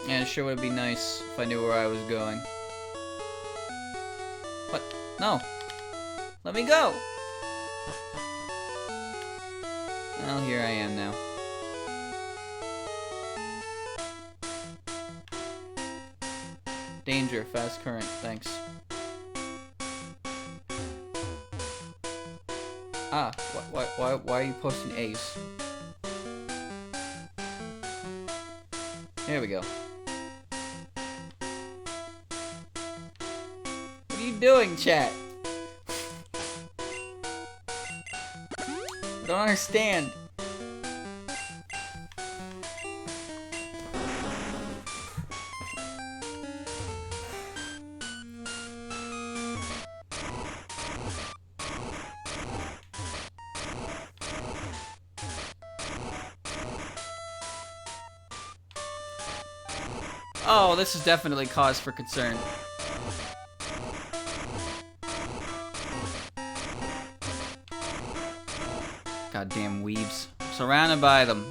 Yeah, it sure would be nice if I knew where I was going. What? No! Let me go! Well, here I am now. Danger, fast current, thanks. Ah, why are you posting A's? There we go. What are you doing, chat? I don't understand. Oh, this is definitely cause for concern. Goddamn weebs. I'm surrounded by them.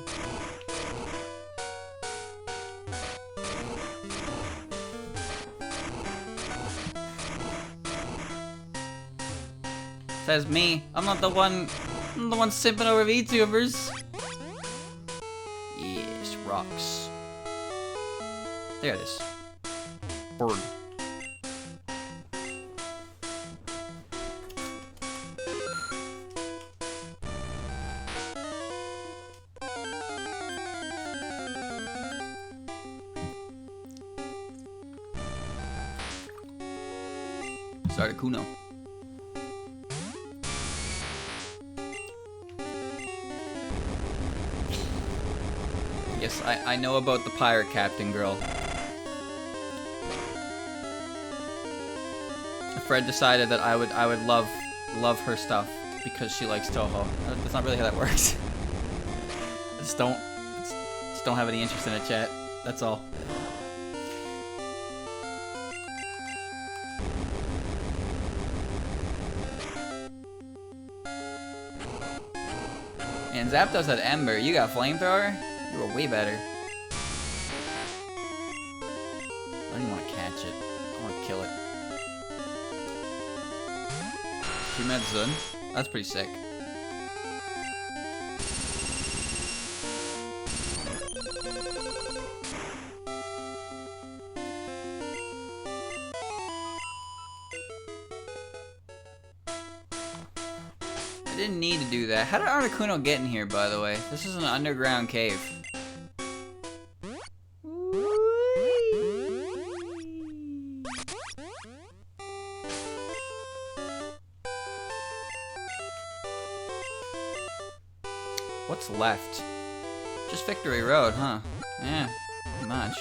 Says me. I'm not the one simping over VTubers. Yes, rocks. There it is. Bird. Articuno. Yes, I know about the pirate captain girl. Fred decided that I would love her stuff because she likes Toho. That's not really how that works. I just don't have any interest in it, chat. That's all. And Zapdos had Ember. You got Flamethrower? You were way better. I don't even want kill it. Zun. That's pretty sick. I didn't need to do that. How did Articuno get in here, by the way? This is an underground cave. What's left? Just Victory Road, huh? Yeah, not much.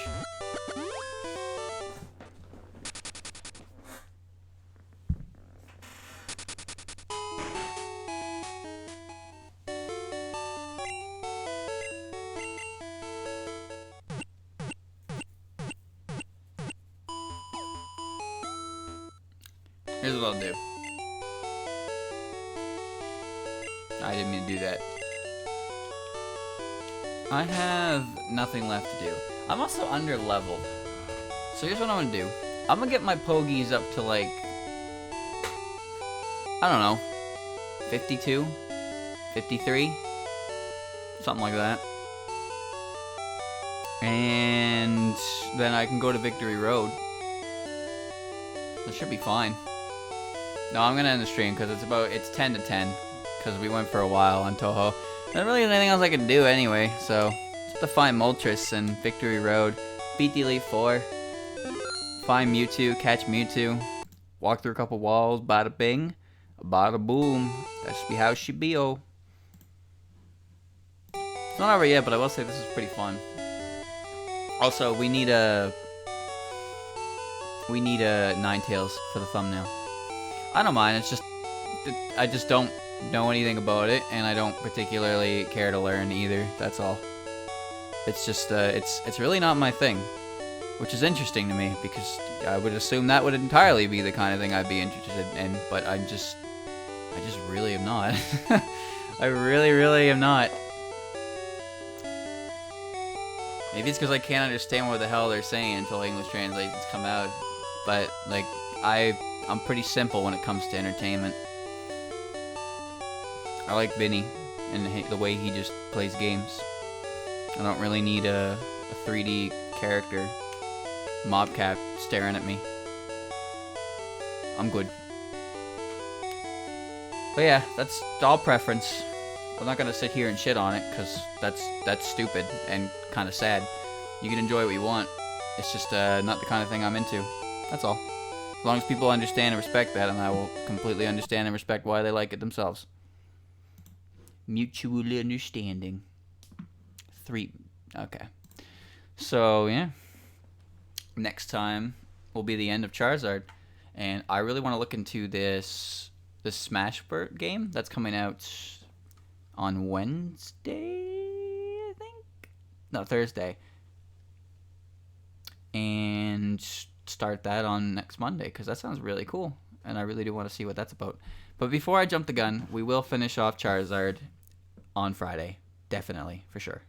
Here's what I'll do. I didn't mean to do that. I have nothing left to do. I'm also under leveled. So here's what I'm gonna do. I'm gonna get my pogies up to like, I don't know, 52, 53, something like that. And then I can go to Victory Road. That should be fine. No, I'm gonna end the stream because it's 10 to 10 because we went for a while on Toho. There really isn't anything else I can do anyway, so just to find Moltres and Victory Road, beat the Elite Four, find Mewtwo, catch Mewtwo, walk through a couple walls, bada bing, bada boom. That should be how it should be, oh. It's not over yet, but I will say this is pretty fun. Also, we need a Ninetales for the thumbnail. I don't mind, it's just, I just don't know anything about it, and I don't particularly care to learn either, that's all. It's just, it's really not my thing, which is interesting to me, because I would assume that would entirely be the kind of thing I'd be interested in, but I just really am not. I really am not. Maybe it's because I can't understand what the hell they're saying until English translations come out, but, like, I'm pretty simple when it comes to entertainment. I like Vinny and the way he just plays games. I don't really need a 3D character mobcat staring at me. I'm good. But yeah, that's all preference. I'm not gonna sit here and shit on it because that's stupid and kind of sad. You can enjoy what you want. It's just not the kind of thing I'm into. That's all. As long as people understand and respect that, and I will completely understand and respect why they like it themselves. Mutual understanding. 3. Okay. So, yeah. Next time will be the end of Charizard. And I really want to look into this Smashburt game that's coming out on Wednesday, I think? No, Thursday. And start that on next Monday, because that sounds really cool. And I really do want to see what that's about. But before I jump the gun, we will finish off Charizard on Friday. Definitely, for sure.